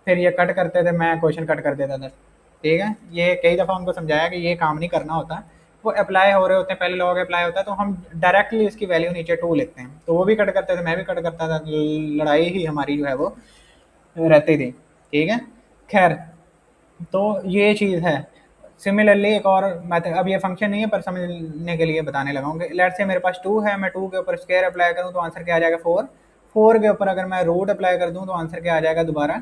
फिर ये कट करते थे, मैं क्वेश्चन कट कर देता था। ठीक है, ये कई दफ़ा उनको समझाया कि ये काम नहीं करना होता, वो अप्लाई हो रहे होते हैं, पहले लॉग अप्लाई होता है तो हम डायरेक्टली इसकी वैल्यू नीचे 2 लिखते हैं। तो वो भी कट करते थे, मैं भी कट करता था, लड़ाई ही हमारी जो है वो रहती थी। ठीक है, खैर तो ये चीज़ है। सिमिलरली एक और मैथड, अब ये फंक्शन नहीं है पर समझने के लिए बताने लगा हूँ कि लेट से मेरे पास 2 है, मैं 2 के ऊपर स्क्वायर अप्लाई करूँ तो आंसर क्या आ जाएगा 4। 4 के ऊपर अगर मैं रूट अप्लाई कर दूँ तो आंसर क्या आ जाएगा दोबारा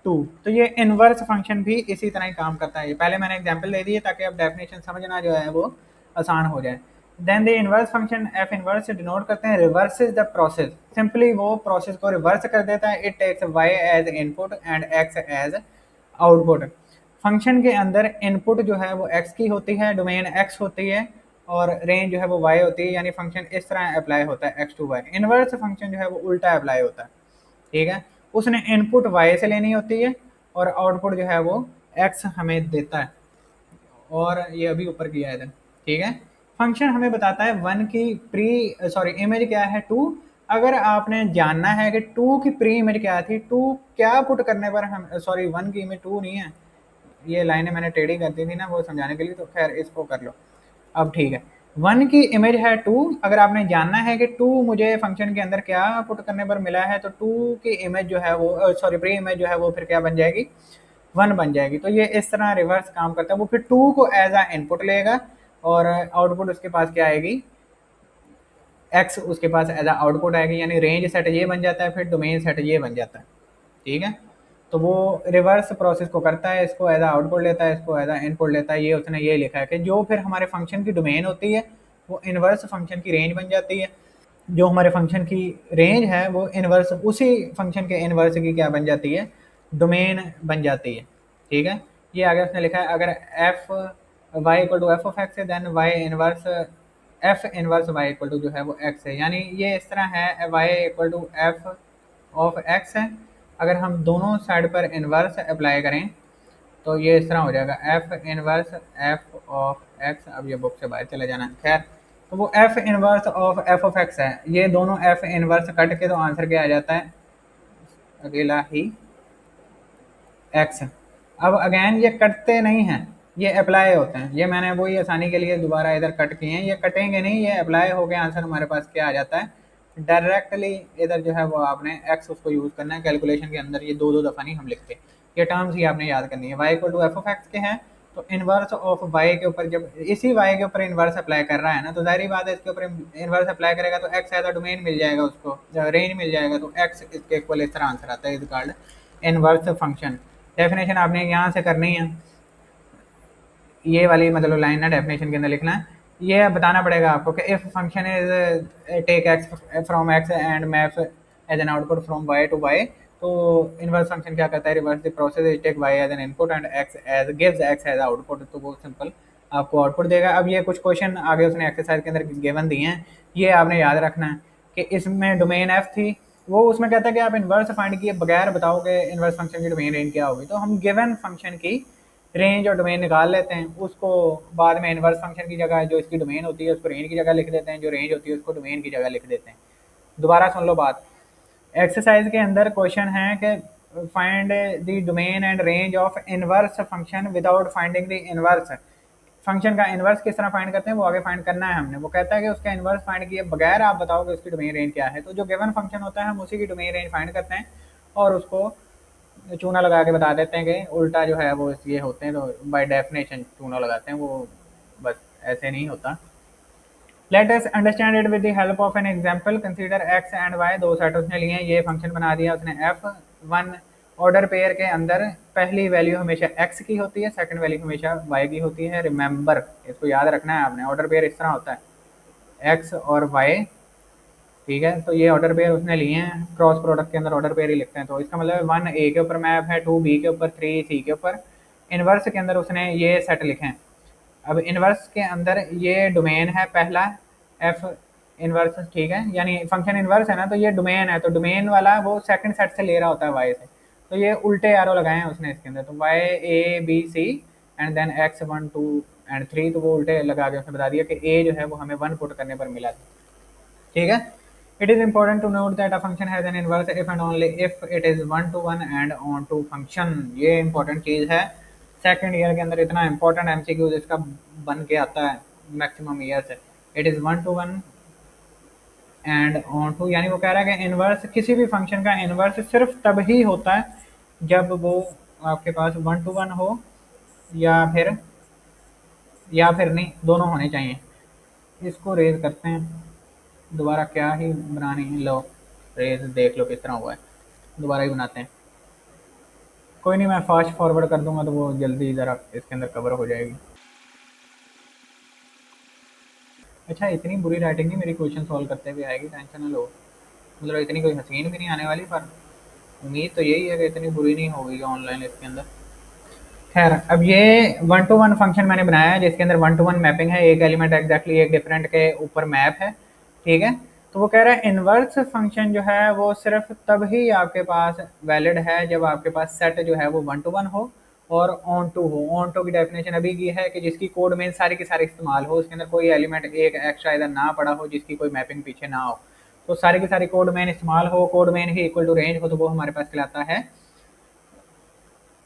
2। तो ये इनवर्स फंक्शन भी इसी तरह ही काम करता है। ये पहले मैंने एग्जाम्पल दे दी है ताकि अब डेफिनेशन समझना जो है वो आसान हो जाए। Then the inverse function f inverse से डिनोट करते हैं रिवर्सेस द प्रोसेस। सिंपली वो प्रोसेस को रिवर्स कर देता है। It takes y as input and x as output. Function के अंदर इनपुट जो है वो x की होती है, डोमेन x होती है और रेंज जो है वो y होती है, यानी फंक्शन इस तरह अप्लाई होता है x to y। Inverse function जो है वो उल्टा अप्लाई होता है। ठीक है, उसने इनपुट y से लेनी होती है और आउटपुट जो है वो x हमें देता है, और ये अभी ऊपर किया है इधर। ठीक है, फंक्शन हमें बताता है वन की इमेज क्या है, टू। अगर आपने जानना है कि टू की प्री इमेज क्या थी, टू क्या पुट करने पर हम, वन की इमेज टू नहीं है, ये लाइनें मैंने टेढ़ी कर दी थी ना वो समझाने के लिए, तो खैर इसको कर लो। अब ठीक है, वन की इमेज है टू। अगर आपने जानना है कि टू मुझे फंक्शन के अंदर क्या पुट करने पर मिला है, तो टू की इमेज जो है वो प्री इमेज जो है वो फिर क्या बन जाएगी, वन बन जाएगी। तो ये इस तरह रिवर्स काम करता है, वो फिर टू को एज अ इनपुट लेगा और आउटपुट उसके पास क्या आएगी, एक्स उसके पास एज अ आउटपुट आएगी, यानी रेंज सेट ये बन जाता है, फिर डोमेन सेट ये बन जाता है। ठीक है, तो वो रिवर्स प्रोसेस को करता है, इसको एज आउटपुट लेता है, इसको एज इनपुट लेता है। ये उसने ये लिखा है कि जो फिर हमारे फंक्शन की डोमेन होती है वो इनवर्स फंक्शन की रेंज बन जाती है, जो हमारे फंक्शन की रेंज है वो इनवर्स उसी फंक्शन के इनवर्स की क्या बन जाती है, डोमेन बन जाती है। ठीक है, ये आगे उसने लिखा है अगर f y equal to f of x है, then y inverse f inverse y equal to जो है वो एक्स है। यानी ये इस तरह है, y equal to f of x है। अगर हम दोनों साइड पर इन्वर्स अप्लाई करें तो ये इस तरह हो जाएगा, F inverse F of x. अब ये बुक से बाहर चले जाना, खैर। तो वो एफ इनवर्स ऑफ एक्स है, ये दोनों एफ इनवर्स कट के तो आंसर क्या आ जाता है, अकेला ही एक्स। अब अगेन ये कटते नहीं हैं, ये अप्लाई होते हैं। ये मैंने वही आसानी के लिए दोबारा इधर कट किए हैं, ये कटेंगे नहीं, ये अप्लाई हो गए, आंसर हमारे पास क्या आ जाता है डायरेक्टली। इधर जो है वो आपने एक्स उसको यूज़ करना है कैलकुलेशन के अंदर, ये दो दो दफ़ा नहीं हम लिखते, ये टर्म्स ही आपने याद करनी है। Y equal to f of x के हैं, तो इनवर्स ऑफ वाई के ऊपर जब इसी वाई के ऊपर इनवर्स अप्लाई कर रहा है ना, तो जाहिर बात है इसके ऊपर इनवर्स अप्लाई करेगा तो एक्स एज अ डोमेन मिल जाएगा, उसको रेंज मिल जाएगा, तो एक्स इसके इक्वल इस तरह आंसर आता है, is called inverse function. Definition आपने यहाँ से करनी है, ये वाली मतलब लाइन ना डेफिनेशन के अंदर लिखना है। ये बताना पड़ेगा आपको कि if function is take x from x and maps as an output from Y to y, तो इनवर्स फंक्शन क्या करता है, reverse the process is take y as an input and x as gives x as output, तो वो simple आपको output देगा। अब ये कुछ क्वेश्चन आगे उसने एक्सरसाइज के अंदर गिवन दिए हैं, ये आपने याद रखना है कि इसमें डोमेन एफ थी, वो उसमें कहता है कि आप इनवर्स फाइंड किए बगैर बताओ कि इनवर्स फंक्शन की डोमेन रेंज क्या होगी, तो हम गिवन फंक्शन की रेंज और डोमेन निकाल लेते हैं, उसको बाद में इनवर्स फंक्शन की जगह जो इसकी डोमेन होती है उसको रेंज की जगह लिख देते हैं, जो रेंज होती है उसको डोमेन की जगह लिख देते हैं। दोबारा सुन लो बात, एक्सरसाइज के अंदर क्वेश्चन है कि find the domain and range of inverse function without finding the inverse. Function का इनवर्स किस तरह फाइंड करते हैं वो आगे फाइंड करना है हमने। वो कहता है कि उसका इनवर्स फाइंड किए बगैर आप बताओ कि उसकी डोमेन रेंज क्या है, तो जो गिवन फंक्शन होता है हम उसी की डोमेन रेंज फाइंड करते हैं और उसको चूना लगा के बता देते हैं कि उल्टा जो है वो ये होते हैं, तो बाय डेफिनेशन चूना लगाते हैं, वो बस ऐसे नहीं होता। Let us understand it with the help of an example, consider x and y, दो सेट उसने लिए हैं, ये फंक्शन बना दिया उसने एफ वन। ऑर्डर पेयर के अंदर पहली वैल्यू हमेशा एक्स की होती है, सेकंड वैल्यू हमेशा वाई की होती है। रिमेंबर, इसको याद रखना है आपने, ऑर्डर पेयर इस तरह होता है एक्स और वाई। ठीक है, तो ये ऑर्डर पेयर उसने लिए हैं, क्रॉस प्रोडक्ट के अंदर ऑर्डर पेयर ही लिखते हैं, तो इसका मतलब वन ए के ऊपर मैप है, टू बी के ऊपर, थ्री सी के ऊपर। इनवर्स के अंदर उसने ये सेट लिखे हैं। अब इनवर्स के अंदर ये डोमेन है पहला एफ इनवर्स, ठीक है, यानी फंक्शन इनवर्स है ना, तो ये डोमेन है, तो डोमेन वाला वो सेकंड सेट से ले रहा होता है वाई से, तो ये उल्टे एरो लगाए हैं उसने इसके अंदर, तो y A B C and then x one two and three, तो वो उल्टे लगा के उसने बता दिया कि ए जो है वो हमें वन पुट करने पर मिला था। ठीक है, it is important to note that a function has an inverse if and only if it is one to one and on to function, ये important चीज़ है। सेकंड ईयर के अंदर इतना important एमसीक्यू इसका बन के आता है मैक्सिमम ईयर से। It is one to one and onto, यानी वो कह रहा है कि इनवर्स किसी भी फंक्शन का इनवर्स सिर्फ तब ही होता है जब वो आपके पास वन टू वन हो, या फिर नहीं, दोनों होने चाहिए। इसको रेज करते हैं दोबारा, क्या ही बनानी है, लो रेज देख लो किस तरह हुआ है, दोबारा ही बनाते हैं। कोई नहीं, मैं फास्ट फॉरवर्ड कर दूंगा तो वो जल्दी ज़रा इसके अंदर कवर हो जाएगी। अच्छा, इतनी बुरी राइटिंग नहीं मेरी क्वेश्चन सॉल्व करते हुए आएगी, टेंशन ना लो, मतलब इतनी कोई हसीन भी नहीं आने वाली, पर उम्मीद तो यही है कि इतनी बुरी नहीं होगी ऑनलाइन इसके अंदर। खैर, अब ये वन टू वन फंक्शन मैंने बनाया है जिसके अंदर वन टू वन मैपिंग है, एक एलिमेंट एग्जैक्टली एक डिफरेंट के ऊपर मैप है। ठीक है, तो वो कह रहा है इनवर्स फंक्शन जो है वो सिर्फ तब ही आपके पास वैलिड है जब आपके पास सेट जो है वो वन टू वन हो और ऑन टू हो। ऑन टू की डेफिनेशन अभी की है कि जिसकी कोड मेन सारी की सारी इस्तेमाल हो, उसके अंदर कोई एलिमेंट एक एक्स्ट्रा इधर ना पड़ा हो, जिसकी कोई मैपिंग पीछे ना हो, तो सारी की सारी कोड मेन इस्तेमाल हो, कोड मेन ही इक्वल टू रेंज हो, तो वो हमारे पास कहलाता है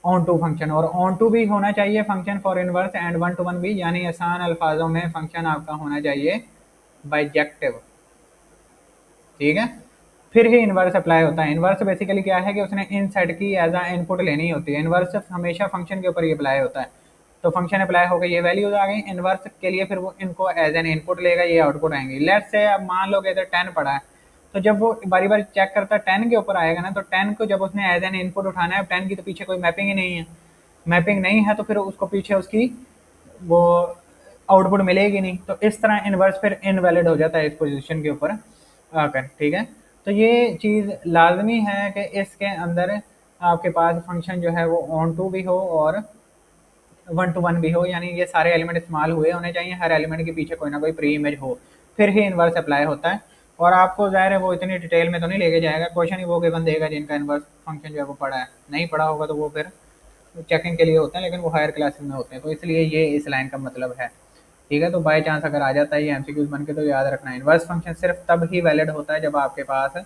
ऑन टू फंक्शन। और ऑन टू भी होना चाहिए function for inverse and one to one भी, यानी आसान अल्फाजों में फंक्शन आपका होना चाहिए बाइजेक्टिव, ठीक है। फिर ही इनवर्स अप्लाई होता है। इनवर्स बेसिकली क्या है कि उसने इन सेट की एज अ इनपुट लेनी होती है। इनवर्स हमेशा फंक्शन के ऊपर ही अप्लाई होता है। तो फंक्शन अप्लाई हो गई, ये वैल्यूज आ गई इनवर्स के लिए, फिर वो इनको एज एन इनपुट लेगा, ये आउटपुट आएंगी। लेट से अब मान लो कि इधर 10 पड़ा है, तो जब वो बारी बारी चेक करता है 10 के ऊपर आएगा ना, तो 10 को जब उसने एज एन इनपुट उठाना है, 10 की तो पीछे कोई मैपिंग ही नहीं है, मैपिंग नहीं है, तो फिर उसको पीछे उसकी वो आउटपुट मिलेगी नहीं। तो इस तरह इनवर्स फिर इनवैलिड हो जाता है इस पोजीशन के ऊपर आकर, ठीक है। तो ये चीज़ लाजमी है कि इसके अंदर आपके पास फंक्शन जो है वो ऑन टू भी हो और वन टू वन भी हो, यानी ये सारे एलिमेंट इस्तेमाल हुए होने चाहिए, हर एलिमेंट के पीछे कोई ना कोई प्री इमेज हो, फिर ही इनवर्स अप्लाई होता है। और आपको ज़ाहिर है वो इतनी डिटेल में तो नहीं लेके जाएगा, क्वेश्चन ही वो गिवन देगा जिनका इनवर्स फंक्शन जो है वो पढ़ा है। नहीं पढ़ा होगा तो वो फिर चेकिंग के लिए होते हैं, लेकिन वो हायर क्लासेस में होते हैं, तो इसलिए ये इस लाइन का मतलब है, ठीक है। तो बाई चांस अगर आ जाता है ये एमसीक्यूज बन के, तो याद रखना इनवर्स फंक्शन सिर्फ तब ही वैलिड होता है जब आपके पास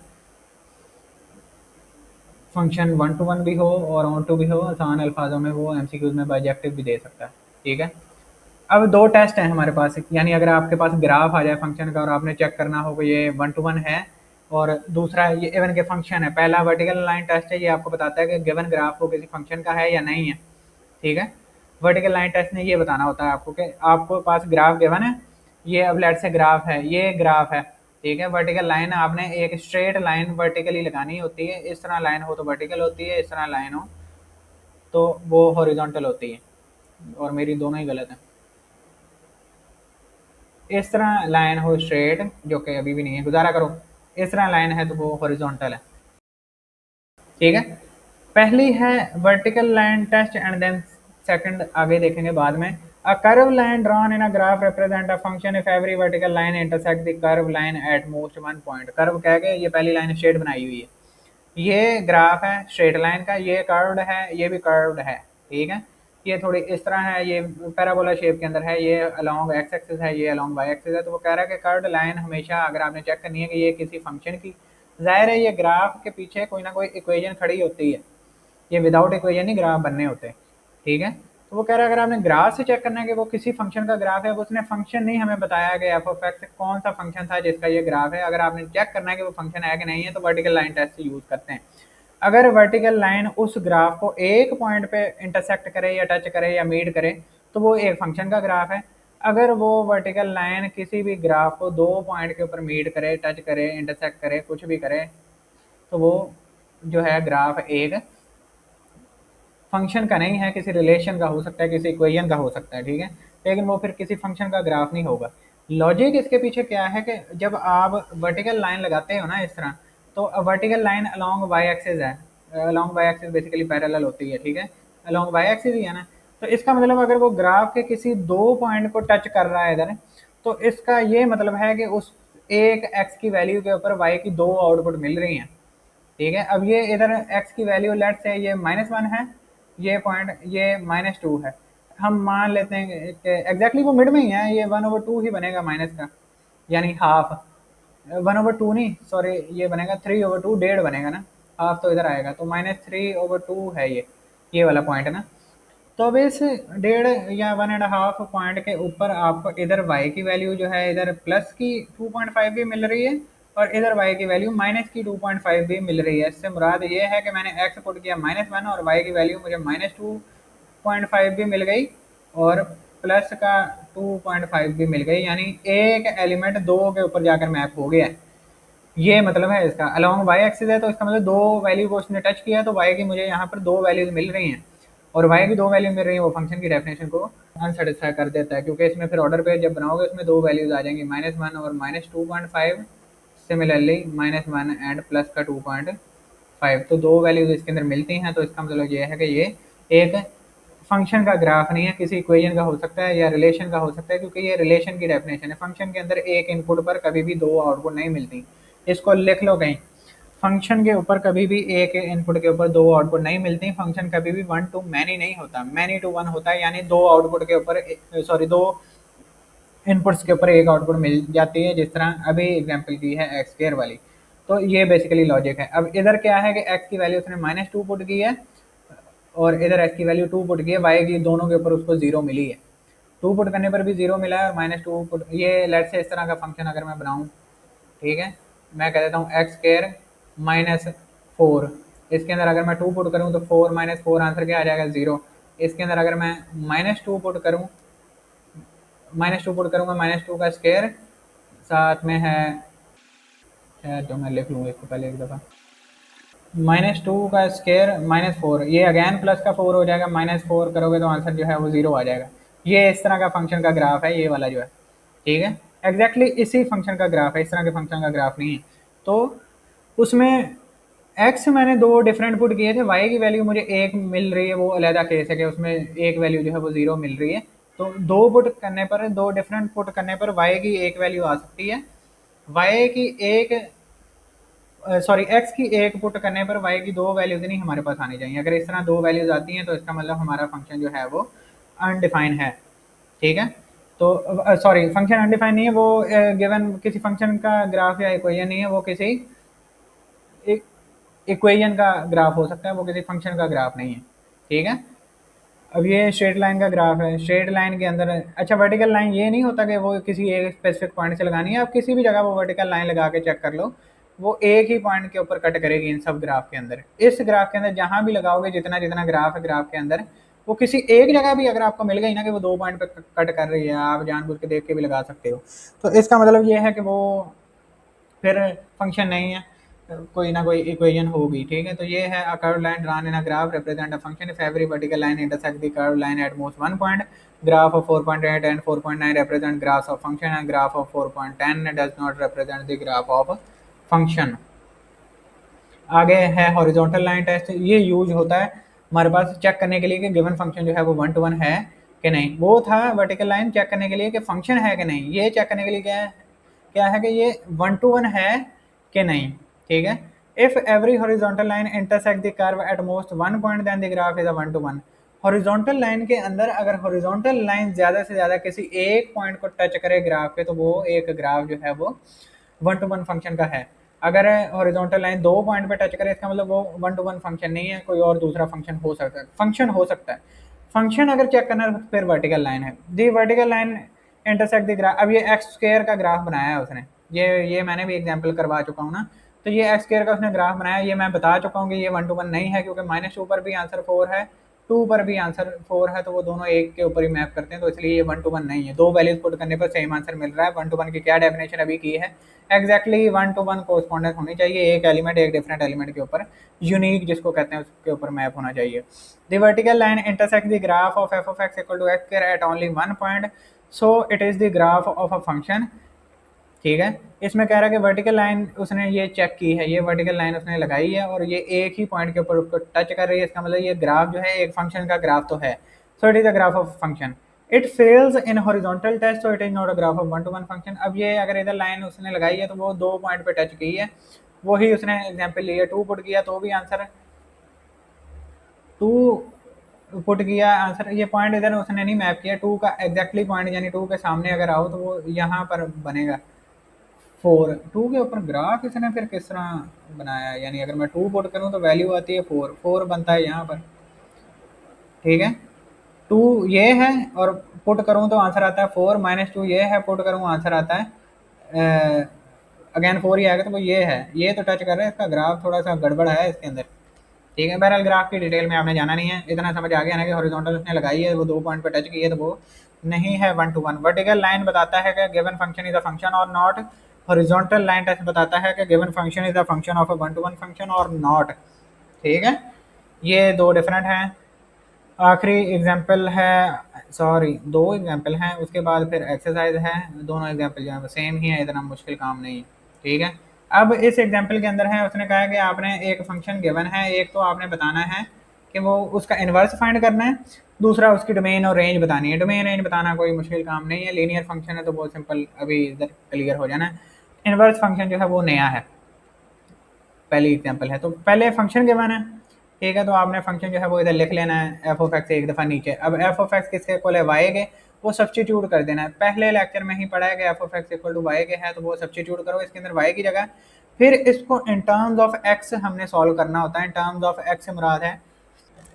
फंक्शन वन टू वन भी हो और ऑन टू भी हो। आसान अल्फाजों में वो एमसीक्यूज में बाइजेक्टिव भी दे सकता है, ठीक है। अब दो टेस्ट हैं हमारे पास, यानी अगर आपके पास ग्राफ आ जाए फंक्शन का और आपने चेक करना हो कि ये वन टू वन है, और दूसरा ये इवन के फंक्शन है। पहला वर्टिकल लाइन टेस्ट है, ये आपको बताता है कि गिवन ग्राफ वो किसी फंक्शन का है या नहीं है, ठीक है। वर्टिकल लाइन टेस्ट ने ये बताना होता है आपको कि आपको पास ग्राफ गिवन है, ये अब लेट से ग्राफ है, ये ग्राफ है, ठीक है। वर्टिकल लाइन आपने एक स्ट्रेट लाइन वर्टिकली लगानी होती है, इस तरह लाइन हो तो वर्टिकल होती है, इस तरह लाइन हो तो वो हॉरिजॉन्टल होती है, और मेरी दोनों ही गलत है। इस तरह लाइन हो स्ट्रेट, जो कि अभी भी नहीं है, गुजारा करो, इस तरह लाइन है तो वो हॉरिजॉन्टल है, ठीक है। पहली है vertical line test and then second आगे देखेंगे बाद में। A curve line drawn in a graph represent a function if every vertical line intersect the curve line at most one point. Curve कह के ये पहली लाइन स्ट्रेट बनाई हुई है, ये ग्राफ है स्ट्रेट लाइन का, ये कर्व्ड है, ये भी कर्व्ड है, ठीक है। ये थोड़ी इस तरह है, ये पैराबोला शेप के अंदर है, ये अलोंग एक्स एक्सिस है, ये अलोंग वाई एक्सिस है। तो वो कह रहा है कि कर्व्ड लाइन हमेशा अगर आपने चेक करनी है कि ये किसी फंक्शन की, जाहिर है ये ग्राफ के पीछे कोई ना कोई इक्वेशन खड़ी होती है, ये विदाउट इक्वेशन ही ग्राफ बनने होते हैं, ठीक है। तो वो कह रहा है अगर आपने ग्राफ से चेक करना है कि वो किसी फंक्शन का ग्राफ है, अब उसने फंक्शन नहीं हमें बताया कि एफ ऑफ एक्स कौन सा फंक्शन था जिसका ये ग्राफ है। अगर आपने चेक करना है कि वो फंक्शन है कि नहीं है, तो वर्टिकल लाइन टेस्ट यूज करते हैं। अगर वर्टिकल लाइन उस ग्राफ को एक पॉइंट पे इंटरसेक्ट करे या टच करे या मीट करे, तो वो एक फंक्शन का ग्राफ है। अगर वो वर्टिकल लाइन किसी भी ग्राफ को दो पॉइंट के ऊपर मीट करे, टच करे, इंटरसेक्ट करे, कुछ भी करे, तो वो जो है ग्राफ एक फंक्शन का नहीं है, किसी रिलेशन का हो सकता है, किसी इक्वेशन का हो सकता है, ठीक है, लेकिन वो फिर किसी फंक्शन का ग्राफ नहीं होगा। लॉजिक इसके पीछे क्या है कि जब आप वर्टिकल लाइन लगाते हो ना इस तरह, तो vertical line along Y axis है, along Y axis basically parallel होती है, ठीक है, अलोंग वाई एक्सिस ही है ना। तो इसका मतलब अगर वो ग्राफ के किसी दो पॉइंट को टच कर रहा है इधर, तो इसका ये मतलब है कि उस एक एक्स की वैल्यू के ऊपर वाई की दो आउटपुट मिल रही हैं, ठीक है। अब ये इधर x की वैल्यू लेट से ये -1 है, ये पॉइंट ये -2 है, हम मान लेते हैं कि एग्जैक्टली वो मिड में ही है, ये 1/2 ही बनेगा माइनस का, यानी हाफ, 1/2 नहीं सॉरी, ये बनेगा 3/2, डेढ़ बनेगा ना, हाफ तो इधर आएगा, तो -3/2 है ये वाला पॉइंट ना। तो अब इस डेढ़ या 1.5 पॉइंट के ऊपर आपको इधर y की वैल्यू जो है इधर प्लस की 2.5 भी मिल रही है, और इधर y की वैल्यू माइनस की 2.5 भी मिल रही है। इससे मुराद ये है कि मैंने x पुट किया -1 और y की वैल्यू मुझे -2.5 भी मिल गई और प्लस का 2.5 भी मिल गई, यानी एक एलिमेंट दो के ऊपर जाकर मैप हो गया है। ये मतलब है इसका। अलोंग वाई एक्सिस है तो इसका मतलब दो वैल्यू को उसने टच किया, तो वाई की मुझे यहाँ पर दो वैल्यूज मिल रही हैं, और वाई की दो वैल्यू मिल रही है, वो फंक्शन की डेफिनेशन को अनसेटिस्फाई कर देता है, क्योंकि इसमें फिर ऑर्डर पे जब बनाओगे उसमें दो वैल्यूज आ जाएंगी, -1 और -2.5, सिमिलरली -1 एंड प्लस का 2.5, तो दो वैल्यूज इसके अंदर मिलती हैं। तो इसका मतलब ये है कि ये एक फंक्शन का ग्राफ नहीं है, किसी इक्वेशन का हो सकता है या रिलेशन का हो सकता है, क्योंकि ये रिलेशन की डेफिनेशन है। फंक्शन के अंदर एक इनपुट पर कभी भी दो आउटपुट नहीं मिलती, इसको लिख लो कहीं। फंक्शन के ऊपर कभी भी एक इनपुट के ऊपर दो आउटपुट नहीं मिलती। फंक्शन कभी भी वन टू मैनी नहीं होता, मैनी टू वन होता है, यानी दो आउटपुट के ऊपर सॉरी दो इनपुट्स के ऊपर एक आउटपुट मिल जाती है, जिस तरह अभी एग्जांपल की है एक्स स्क्वायर वाली। तो ये बेसिकली लॉजिक है। अब इधर क्या है कि एक्स की वैल्यू उसने -2 पुट की है और इधर एक्स की वैल्यू 2 पुट की है, वाई की दोनों के ऊपर उसको 0 मिली है। 2 पुट करने पर भी 0 मिला है और -2 पुट, ये लेट से इस तरह का फंक्शन अगर मैं बनाऊँ, ठीक है, मैं कह देता हूँ एक्स स्क्वायर -4, इसके अंदर अगर मैं 2 पुट करूँ तो 4 - 4 आंसर क्या आ जाएगा 0। इसके अंदर अगर मैं -2 पुट करूँ, -2 पुट करूँगा, -2 का स्क्वायर साथ में है, शायद तो मैं लिख लूँ इसको पहले एक दफ़ा, -2 का स्क्वायर -4, ये अगेन प्लस का 4 हो जाएगा, -4 करोगे तो आंसर जो है वो 0 आ जाएगा। ये इस तरह का फंक्शन का ग्राफ है ये वाला जो है, ठीक है, एग्जैक्टली इसी फंक्शन का ग्राफ है, इस तरह के फंक्शन का ग्राफ नहीं है। तो उसमें एक्स मैंने दो डिफरेंट पुट किए थे, वाई की वैल्यू मुझे एक मिल रही है, वो अलहदा केस है कि उसमें एक वैल्यू जो है वो 0 मिल रही है। तो दो पुट करने पर, दो डिफरेंट पुट करने पर वाई की एक वैल्यू आ सकती है, वाई की एक सॉरी एक्स की एक पुट करने पर वाई की दो वैल्यूज नहीं हमारे पास आनी चाहिए। अगर इस तरह दो वैल्यूज आती हैं तो इसका मतलब हमारा फंक्शन जो है वो अनडिफाइन है, ठीक है। तो सॉरी, फंक्शन अनडिफाइन नहीं है, वो गिवन किसी फंक्शन का ग्राफ या इक्वेशन नहीं है, वो किसी इक्वेशन का ग्राफ हो सकता है, वो किसी फंक्शन का ग्राफ नहीं है, ठीक है। अब ये स्ट्रेट लाइन का ग्राफ है, स्ट्रेट लाइन के अंदर अच्छा वर्टिकल लाइन ये नहीं होता कि वो किसी एक स्पेसिफिक पॉइंट से लगानी है, आप किसी भी जगह वो वर्टिकल लाइन लगा के चेक कर लो, वो एक ही पॉइंट के ऊपर कट करेगी इन सब ग्राफ के अंदर। इस ग्राफ के अंदर जहां भी लगाओगे, जितना जितना ग्राफ है ग्राफ के अंदर, वो किसी एक जगह भी अगर आपको मिल गई ना कि वो दो पॉइंट पे कट कर रही है, आप जानबूझ के देख के भी लगा सकते हो, तो इसका मतलब ये है कि वो फिर फंक्शन नहीं है, कोई ना कोई इक्वेशन होगी, ठीक है। तो ये है अ curve line drawn in a graph represent a function if every vertical line intersect the curve line at most one point. Graph of 4.8 and 4.9 represent graphs of function and graph of 4.10 does not represent the graph of function। आगे है horizontal line test, ये use होता है हमारे पास check करने के लिए कि गिवन फंक्शन जो है वो 1 to 1 है कि नहीं। वो था वर्टिकल लाइन चेक करने के लिए कि फंक्शन है कि नहीं, ये चेक करने के लिए क्या है कि ये 1 to 1 है कि नहीं, ठीक है। If every horizontal line intersect the curve at most one point then the graph is a 1 to 1। Horizontal line के अंदर अगर हॉरिजॉन्टल लाइन ज़्यादा से ज़्यादा किसी एक पॉइंट को टच करे ग्राफ पे, तो वो एक ग्राफ जो है वो 1 to 1 फंक्शन का है। अगर हॉरिजॉन्टल लाइन दो पॉइंट पे टच करे, इसका मतलब वो 1 to 1 फंक्शन नहीं है, कोई और दूसरा फंक्शन हो सकता है, फंक्शन हो सकता है। फंक्शन अगर चेक करना है तो फिर वर्टिकल लाइन है, दी vertical line intersect the graph. अब ये एक्स स्क्वायर का ग्राफ बनाया है उसने, ये मैंने भी एग्जाम्पल करवा चुका हूँ ना। तो ये एक्स स्क्वायर का उसने ग्राफ बनाया, ये मैं बता चुका हूँ कि ये 1 to 1 नहीं है, क्योंकि -2 पर भी आंसर 4 है, 2 पर भी आंसर 4 है, तो वो दोनों एक के ऊपर ही मैप करते हैं, तो इसलिए ये 1 to 1 नहीं है। दो वैल्यूज पुट करने पर सेम आंसर मिल रहा है। 1 to 1 की क्या डेफिनेशन अभी की है, एग्जैक्टली 1 to 1 कोरस्पॉन्डेंस होनी चाहिए, एक एलिमेंट एक डिफरेंट एलिमेंट के ऊपर यूनिक जिसको कहते हैं उसके ऊपर मैप होना चाहिए। The vertical line intersect the graph of F of x equal to x square at only one point, so it is the graph of a function, ठीक है। इसमें कह रहा है कि वर्टिकल लाइन उसने ये चेक की है, ये वर्टिकल लाइन उसने लगाई है और ये एक ही पॉइंट के ऊपर उसको टच कर रही है, इसका मतलब ये ग्राफ जो है एक फंक्शन का ग्राफ तो है, so it is a graph of function. It fails in horizontal test, so it is not a graph of 1 to 1 function. अब ये अगर इधर लाइन उसने लगाई है तो वो दो पॉइंट पे टच की है, वही उसने एग्जाम्पल लिया, 2 पुट किया तो भी आंसर 2 पुट किया आंसर, ये पॉइंट इधर उसने नहीं मैप किया, 2 का एग्जैक्टली पॉइंट यानी 2 के सामने अगर आओ तो वो यहाँ पर बनेगा 4। 2 के ऊपर ग्राफ इसने फिर किस तरह बनाया है, यानी अगर मैं 2 पुट करूँ तो वैल्यू आती है 4, 4 बनता है यहाँ पर, ठीक है। 2 ये है और पुट करूँ तो आंसर आता है 4, -2 ये है, पुट करूँ आंसर आता है अगेन 4 ही आएगा, तो वो ये है, ये तो टच कर रहा है, इसका ग्राफ थोड़ा सा गड़बड़ है इसके अंदर, ठीक है। बहरहाल ग्राफ की डिटेल में आपने जाना नहीं है, इतना समझ आ गया ना कि हॉरिजॉन्टल उसने लगाई है, वो दो पॉइंट पे टच की है, तो वो नहीं है 1 to 1। वर्टिकल लाइन बताता है कि given function is a function और नॉट, हॉरिजॉन्टल लाइन टेस्ट बताता है कि given function is a function of a 1 to 1 function और नॉट, ठीक है। ये दो डिफरेंट हैं। आखिरी एग्जाम्पल है, सॉरी दो एग्जाम्पल हैं, उसके बाद फिर एक्सरसाइज है, दोनों एग्जाम्पल जो है सेम ही है, इतना मुश्किल काम नहीं है, ठीक है। अब इस एग्जाम्पल के अंदर है, उसने कहा कि आपने एक फंक्शन गिवन है, एक तो आपने बताना है कि वो उसका इन्वर्स फाइंड करना है, दूसरा उसकी डोमेन और रेंज बतानी है। डोमेन रेंज बताना कोई मुश्किल काम नहीं है, लीनियर फंक्शन है तो बहुत सिंपल, अभी इधर क्लियर हो जाना है। इन्वर्स फंक्शन जो है वो नया है, पहली एग्जांपल है। तो पहले फंक्शन गिवन है, ठीक है, तो आपने फंक्शन जो है वो इधर लिख लेना है एफ ऑफ एक्स एक दफ़ा नीचे। अब एफ ऑफ एक्स किसके इक्वल है, वाई के, वो सब्स्टिट्यूट कर देना है। पहले लेक्चर में ही पढ़ा है कि f of x equal to y के है, तो वो सब्स्टिट्यूट करो इसके अंदर वाई की जगह। फिर इसको इन टर्म्स ऑफ एक्स हमने सॉल्व करना होता है। इन टर्म्स ऑफ एक्स से मुराद है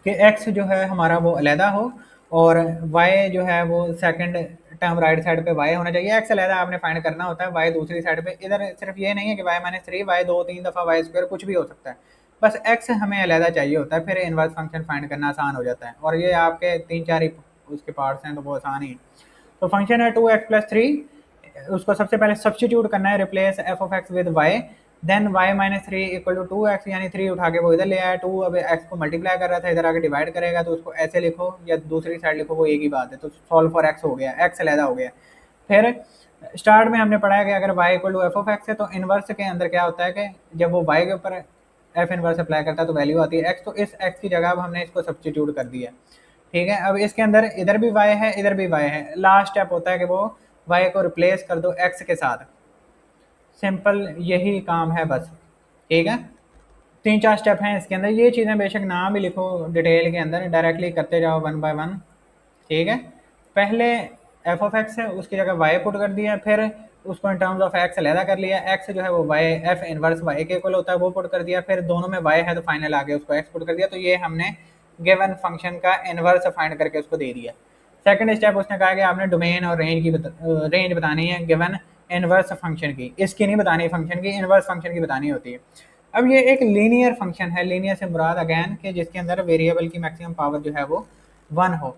कि एक्स जो है हमारा वो अलहदा हो और वाई जो है वो सेकंड टर्म राइट साइड पे वाई होना चाहिए। एक्स अलहदा आपने फाइंड करना होता है, वाई दूसरी साइड पे। इधर सिर्फ ये नहीं है कि वाई माइनस थ्री, वाई दो तीन दफ़ा वाई स्क्वायर कुछ भी हो सकता है, बस एक्स हमें अलहदा चाहिए होता है, फिर इनवर्स फंक्शन फाइंड करना आसान हो जाता है। और ये आपके तीन चार ही उसके पार्ट्स हैं तो वो आसान ही है। तो फंक्शन है 2x+3, उसको सबसे पहले सब्स्टिट्यूट करना है, replace f of x with y, then y minus three equal to 2x, यानी 3 उठा के वो इधर ले आया। 2 अब एक्स को मल्टीप्लाई कर रहा था, इधर आके डिवाइड करेगा, तो उसको ऐसे लिखो या दूसरी साइड लिखो, वो एक ही बात है। तो सॉल्व फॉर एक्स हो गया, एक्स अलहदा हो गया। फिर स्टार्ट में हमने पढ़ा है कि अगर y equal to f of x है तो इनवर्स के अंदर क्या होता है कि जब वो y के ऊपर एफ इनवर्स अप्लाई करता है तो वैल्यू आती है x, तो इस x की जगह अब हमने इसको सब्स्टिट्यूट कर दिया, ठीक है। अब इसके अंदर इधर भी y है, इधर भी y है। लास्ट स्टेप होता है कि वो y को रिप्लेस कर दो x के साथ, सिंपल यही काम है बस, ठीक है। तीन चार स्टेप हैं इसके अंदर, ये चीज़ें बेशक ना भी लिखो डिटेल के अंदर, डायरेक्टली करते जाओ वन बाय वन, ठीक है। पहले एफ ऑफ एक्स है उसकी जगह वाई पुट कर दिया, फिर उसको इन टर्म्स ऑफ एक्स अलहदा कर लिया, एक्स जो है वो वाई एफ इनवर्स वाई के इक्वल होता है वो पुट कर दिया, फिर दोनों में वाई है तो फाइनल आ गया उसको एक्स पुट कर दिया। तो ये हमने गिवन फंक्शन का इनवर्स फाइंड करके उसको दे दिया। सेकंड स्टेप उसने कहा कि आपने डोमेन और रेंज की रेंज बतानी है गिवन इनवर्स फंक्शन की, इसकी नहीं बतानी फंक्शन की, इनवर्स फंक्शन की बतानी होती है। अब ये एक लीनियर फंक्शन है, लीनियर से मुराद अगैन कि जिसके अंदर वेरिएबल की मैक्सिमम पावर जो है वो 1 हो।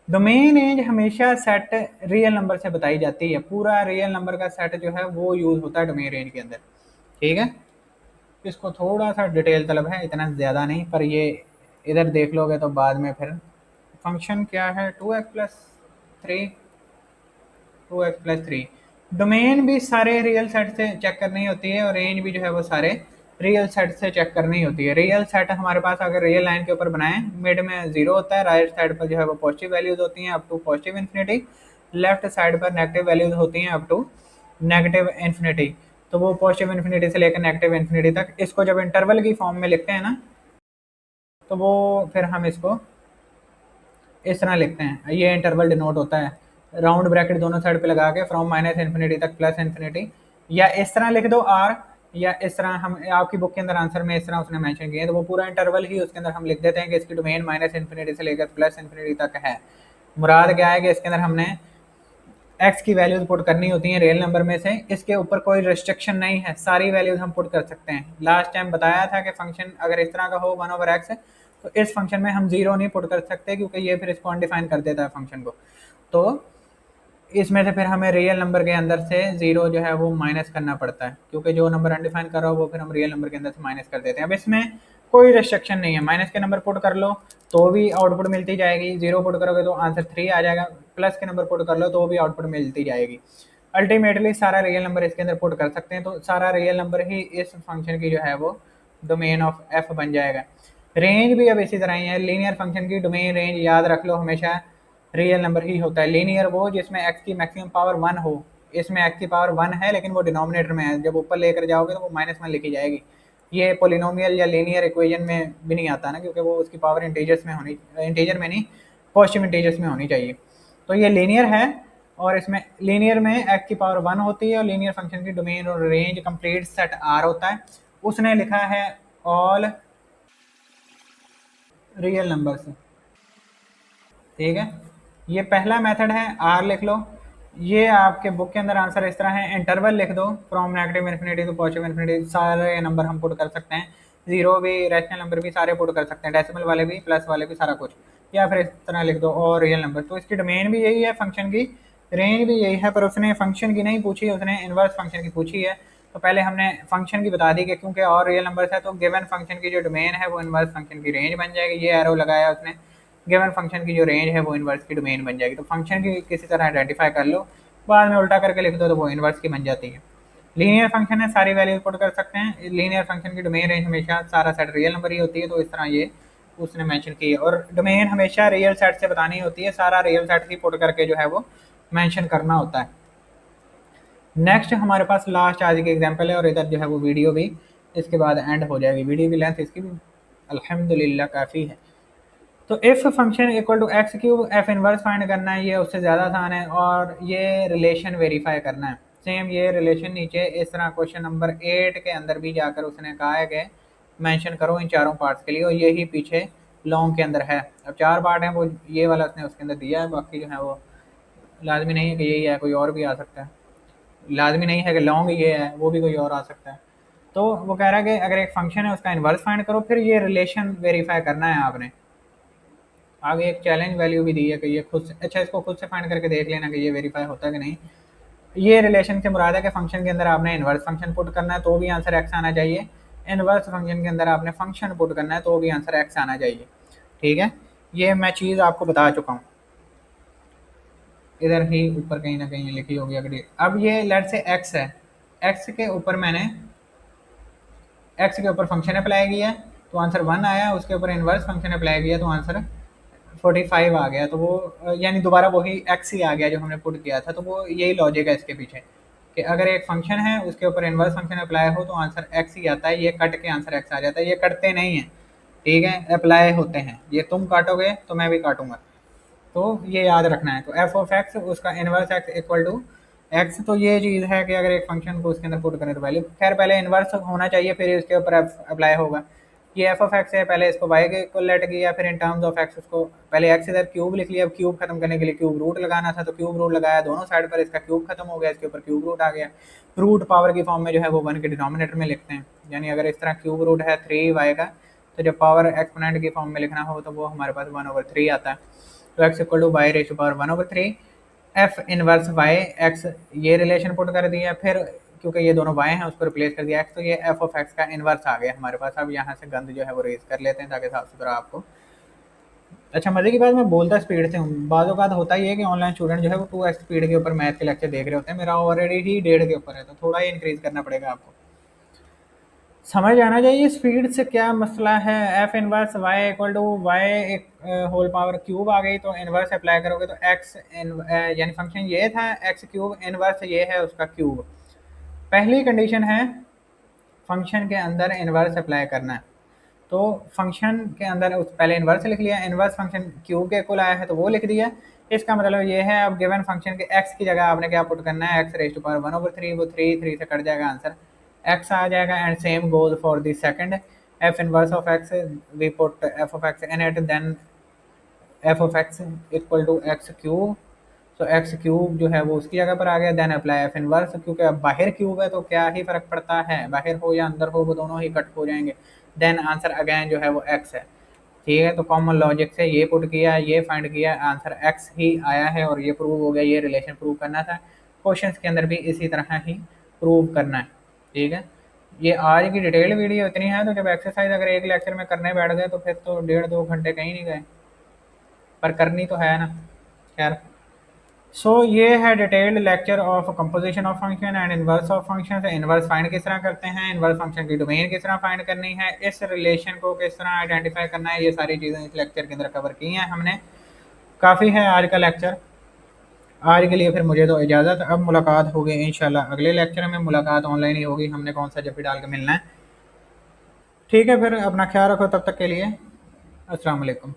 डोमेन रेंज हमेशा सेट रियल नंबर से बताई जाती है, पूरा रियल नंबर का सेट जो है वो यूज़ होता है डोमेन रेंज के अंदर, ठीक है। इसको थोड़ा सा डिटेल तलब है, इतना ज़्यादा नहीं, पर ये इधर देख लोगे तो बाद में फिर फंक्शन क्या है 2x+3, 2x+3 डोमेन भी सारे रियल सेट से चेक करनी होती है और रेंज भी जो है वो सारे रियल सेट से चेक करनी होती है। रियल सेट हमारे पास अगर रियल लाइन के ऊपर बनाएं, मिड में 0 होता है, राइट साइड पर जो है वो पॉजिटिव वैल्यूज होती हैं up to positive infinity, left side पर नेगेटिव वैल्यूज होती हैं अप टू नेगेटिव इन्फिनिटी। तो वो पॉजिटिव इन्फिनिटी से लेकर नेगेटिव इन्फिनिटी तक, इसको जब इंटरवल की फॉर्म में लिखते हैं ना तो वो फिर हम इसको इस तरह लिखते हैं, ये इंटरवल डिनोट होता है राउंड ब्रैकेट दोनों साइड पे लगा के फ्रॉम माइनस इन्फिनिटी तक प्लस इन्फिनिटी, या इस तरह लिख दो आर, या इस तरह हम आपकी बुक के अंदर आंसर में इस तरह उसने मेंशन किया है, तो वो पूरा इंटरवल ही उसके अंदर हम लिख देते हैं कि इसकी डोमेन माइनस इन्फिनिटी से लेकर प्लस इन्फिनिटी तक है। मुराद क्या है कि इसके अंदर हमने एक्स की वैल्यूज पुट करनी होती हैं रियल नंबर में से, इसके ऊपर कोई रिस्ट्रिक्शन नहीं है, सारी वैल्यूज हम पुट कर सकते हैं। लास्ट टाइम बताया था कि फंक्शन अगर इस तरह का हो 1/x, तो इस फंक्शन में हम जीरो नहीं पुट कर सकते क्योंकि ये फिर इसको अनडिफाइन कर देता है फंक्शन को। तो इसमें से फिर हमें रियल नंबर के अंदर से जीरो जो है वो माइनस करना पड़ता है, क्योंकि जो नंबर अनडिफाइन कर रहा हो वो फिर हम रियल नंबर के अंदर से माइनस कर देते हैं। अब इसमें कोई रिस्ट्रिक्शन नहीं है, माइनस के नंबर पुट कर लो तो भी आउटपुट मिलती जाएगी, जीरो पुट करोगे तो आंसर 3 आ जाएगा, प्लस के नंबर पुट कर लो तो भी आउटपुट मिलती जाएगी। अल्टीमेटली सारा रियल नंबर इसके अंदर पुट कर सकते हैं, तो सारा रियल नंबर ही इस फंक्शन की जो है वो डोमेन ऑफ एफ बन जाएगा। रेंज भी अब इसी तरह ही है, लीनियर फंक्शन की डोमेन रेंज याद रख लो हमेशा रियल नंबर ही होता है। लीनियर वो जिसमें एक्स की मैक्सिमम पावर 1 हो, इसमें एक्स की पावर 1 है लेकिन वो डिनोमिनेटर में है, जब ऊपर लेकर जाओगे तो वो -1 लिखी जाएगी। ये पोलिनोमियल या लीनियर इक्वेशन में भी नहीं आता ना, क्योंकि वो उसकी पावर इंटीजर्स में होनी, इंटीजर में नहीं पॉजिटिव इंटीजर्स में होनी चाहिए। तो ये लीनियर है और इसमें लीनियर में एक्स की पावर 1 होती है और लीनियर फंक्शन की डोमेन और रेंज कंप्लीट सेट आर होता है। उसने लिखा है ऑल रियल नंबर्स, ठीक है। ये पहला मेथड है, आर लिख लो। ये आपके बुक के अंदर आंसर इस तरह है, इंटरवल लिख दो from negative infinity to positive infinity, सारे नंबर हम पुट कर सकते हैं, जीरो भी रैशनल नंबर भी सारे पुट कर सकते हैं, डेसिमल वाले भी प्लस वाले भी सारा कुछ, या फिर इस तरह लिख दो और रियल नंबर। तो इसकी डोमेन भी यही है, फंक्शन की रेंज भी यही है, पर उसने फंक्शन की नहीं पूछी, उसने इनवर्स फंक्शन की पूछी है। तो पहले हमने फंक्शन की बता दी कि क्योंकि और रियल नंबर है तो गिवन फंक्शन की जो डोमेन है वो इनवर्स फंक्शन की रेंज बन जाएगी, ये एरो लगाया उसने, गिवन फंक्शन की जो रेंज है वो इनवर्स की डोमेन बन जाएगी। तो फंक्शन की किसी तरह आइडेंटिफाई कर लो, बाद में उल्टा करके लिख दो तो वो इनवर्स की बन जाती है। लीनियर फंक्शन है, सारी वैल्यूज पुट कर सकते हैं, लीनियर फंक्शन की डोमेन रेंज हमेशा सारा सेट रियल नंबर ही होती है, तो इस तरह ये उसने मेंशन की है। और डोमेन हमेशा रियल सेट से बतानी होती है, सारा रियल सेट ही पुट करके जो है वो मेंशन करना होता है। नेक्स्ट हमारे पास लास्ट आज की एग्जांपल है और इधर जो है वो वीडियो भी इसके बाद एंड हो जाएगी। वीडियो की लेंथ इसकी भी अल्हम्दुलिल्लाह काफ़ी है। तो if function equal to x cube, f inverse find करना है, ये उससे ज़्यादा आसान है। और ये रिलेशन वेरीफाई करना है। सेम ये रिलेशन नीचे इस तरह क्वेश्चन नंबर 8 के अंदर भी जाकर उसने कहा है कि मेंशन करो इन चारों पार्ट्स के लिए, और यही पीछे लॉन्ग के अंदर है। अब 4 पार्ट हैं, वो ये वाला उसने उसके अंदर दिया है, बाकी जो है वो लाजमी नहीं है कि यही है, कोई और भी आ सकता है। लाजमी नहीं है कि लॉन्ग ये है, वो भी कोई और आ सकता है। तो वो कह रहा है कि अगर एक फंक्शन है उसका इन्वर्स फाइंड करो, फिर ये रिलेशन वेरीफाई करना है आपने। आगे एक चैलेंज वैल्यू भी दी है कि ये खुद से, अच्छा इसको खुद से फाइंड करके देख लेना कि ये वेरीफाई होता है कि नहीं। ये रिलेशन से मुराद है कि फंक्शन के अंदर आपने इन्वर्स फंक्शन पुट करना है तो भी आंसर एक्स आना चाहिए, इन्वर्स फंक्शन के अंदर आपने फंक्शन पुट करना है तो भी आंसर एक्स आना चाहिए। ठीक है, ये मैं चीज़ आपको बता चुका हूँ, इधर ही ऊपर कहीं ना कहीं लिखी होगी अगली। अब ये लेट से एक्स है, एक्स के ऊपर मैंने एक्स के ऊपर फंक्शन अप्लाई किया तो आंसर 1 आया, उसके ऊपर इन्वर्स फंक्शन अप्लाई किया तो आंसर 45 आ गया। तो वो यानी दोबारा वही एक्स ही आ गया जो हमने पुट किया था। तो वो यही लॉजिक है इसके पीछे कि अगर एक फंक्शन है उसके ऊपर इन्वर्स फंक्शन अप्लाई हो तो आंसर एक्स ही आता है। ये कट के आंसर एक्स आ जाता है, ये कटते नहीं हैं, ठीक है, अप्लाई होते हैं। ये तुम काटोगे तो मैं भी काटूंगा, तो ये याद रखना है। तो एफ ऑफ एक्स उसका inverse x equal to x. तो ये चीज़ है कि अगर एक फंक्शन को उसके अंदर पुट करें तो पहले खैर पहले इनवर्स होना चाहिए, फिर इसके ऊपर अप्लाई होगा। ये एफ ऑफ एक्स है, पहले इसको वाई के इक्वल लेट किया, फिर इन टर्म्स ऑफ एक्स उसको पहले एक्स इधर क्यूब लिख लिया। अब क्यूब खत्म करने के लिए क्यूब रूट लगाना था, तो क्यूब रूट लगाया दोनों साइड पर, इसका क्यूब खत्म हो गया, इसके ऊपर क्यूब रूट आ गया। रूट पावर की फॉर्म में जो है वो 1 के डिनोमिनेटर में लिखते हैं, यानी अगर इस तरह क्यूब रूट है 3y का, तो जब पावर एक्सपोनेंट की फॉर्म में लिखना हो तो वो हमारे पास 1/3 आता है। तो x equal to y raise to power 1/3 f inverse y x, ये रिलेशन पुट कर दिया। फिर क्योंकि ये दोनों वाई हैं उसको रिप्लेस कर दिया एक्स, तो ये एफ ऑफ एक्स का इनवर्स आ गया हमारे पास। अब यहाँ से गंद जो है वो रेज कर लेते हैं ताकि साफ सुथरा आपको। अच्छा मजे की बात, मैं बोलता स्पीड से हूँ। बाज़ औक़ात होता ही है कि ऑनलाइन स्टूडेंट जो है वो 2x स्पीड के ऊपर मैथ के लेक्चर देख रहे होते हैं, मेरा ऑलरेडी ही 1.5 के ऊपर है, तो थोड़ा ही इंक्रीज करना पड़ेगा आपको। समझ आना चाहिए स्पीड से क्या मसला है। F inverse y equal to y एक होल पावर क्यूब आ गई, तो इनवर्स अप्लाई करोगे तो एक्स यानी फंक्शन ये था एक्स क्यूब, इनवर्स ये है उसका क्यूब। पहली कंडीशन है फंक्शन के अंदर इनवर्स अप्लाई करना है, तो फंक्शन के अंदर उस पहले इनवर्स लिख लिया, इनवर्स फंक्शन क्यूब के इक्वल आया है तो वो लिख दिया। इसका मतलब ये है अब गिवन फंक्शन के एक्स की जगह आपने क्या पुट करना है, एक्स रेज टू पावर 1/3, वो 3 से कट जाएगा, आंसर एक्स आ जाएगा। And same goes for the second f inverse of x, we put f of x in it, then f of x equal to x cube. तो x cube जो है वो उसकी जगह पर आ गया, देन अप्लाई एफ इनवर्स, क्योंकि अब बाहर क्यूब है तो क्या ही फर्क पड़ता है, बाहर हो या अंदर हो वो दोनों ही कट हो जाएंगे। देन आंसर अगेन जो है वो एक्स है। ठीक है, तो कॉमन लॉजिक से ये पुट किया, ये फाइंड किया, आंसर एक्स ही आया है और ये प्रूव हो गया। ये रिलेशन प्रूव करना था, क्वेश्चंस के अंदर भी इसी तरह ही प्रूव करना है। ठीक है, ये आज की डिटेल वीडियो इतनी है, तो जब एक्सरसाइज अगर एक लेक्चर में करने बैठ गए तो फिर तो 1.5-2 घंटे कहीं नहीं गए, पर करनी तो है ना। खैर, सो ये है detailed lecture of composition of function and inverse of function. Inverse find किस तरह करते हैं, इनवर्स फंक्शन की डोमेन किस तरह फाइंड करनी है, इस रिलेशन को किस तरह आइडेंटिफाई करना है, ये सारी चीज़ें इस लेक्चर के अंदर कवर की हैं हमने। काफ़ी है आज का लेक्चर। आज के लिए फिर मुझे तो इजाज़त, अब मुलाकात होगी इंशाल्लाह अगले लेक्चर में। मुलाकात ऑनलाइन ही होगी, हमने कौन सा जब भी डाल के मिलना है। ठीक है, फिर अपना ख्याल रखो, तब तक के लिए अस्सलाम वालेकुम।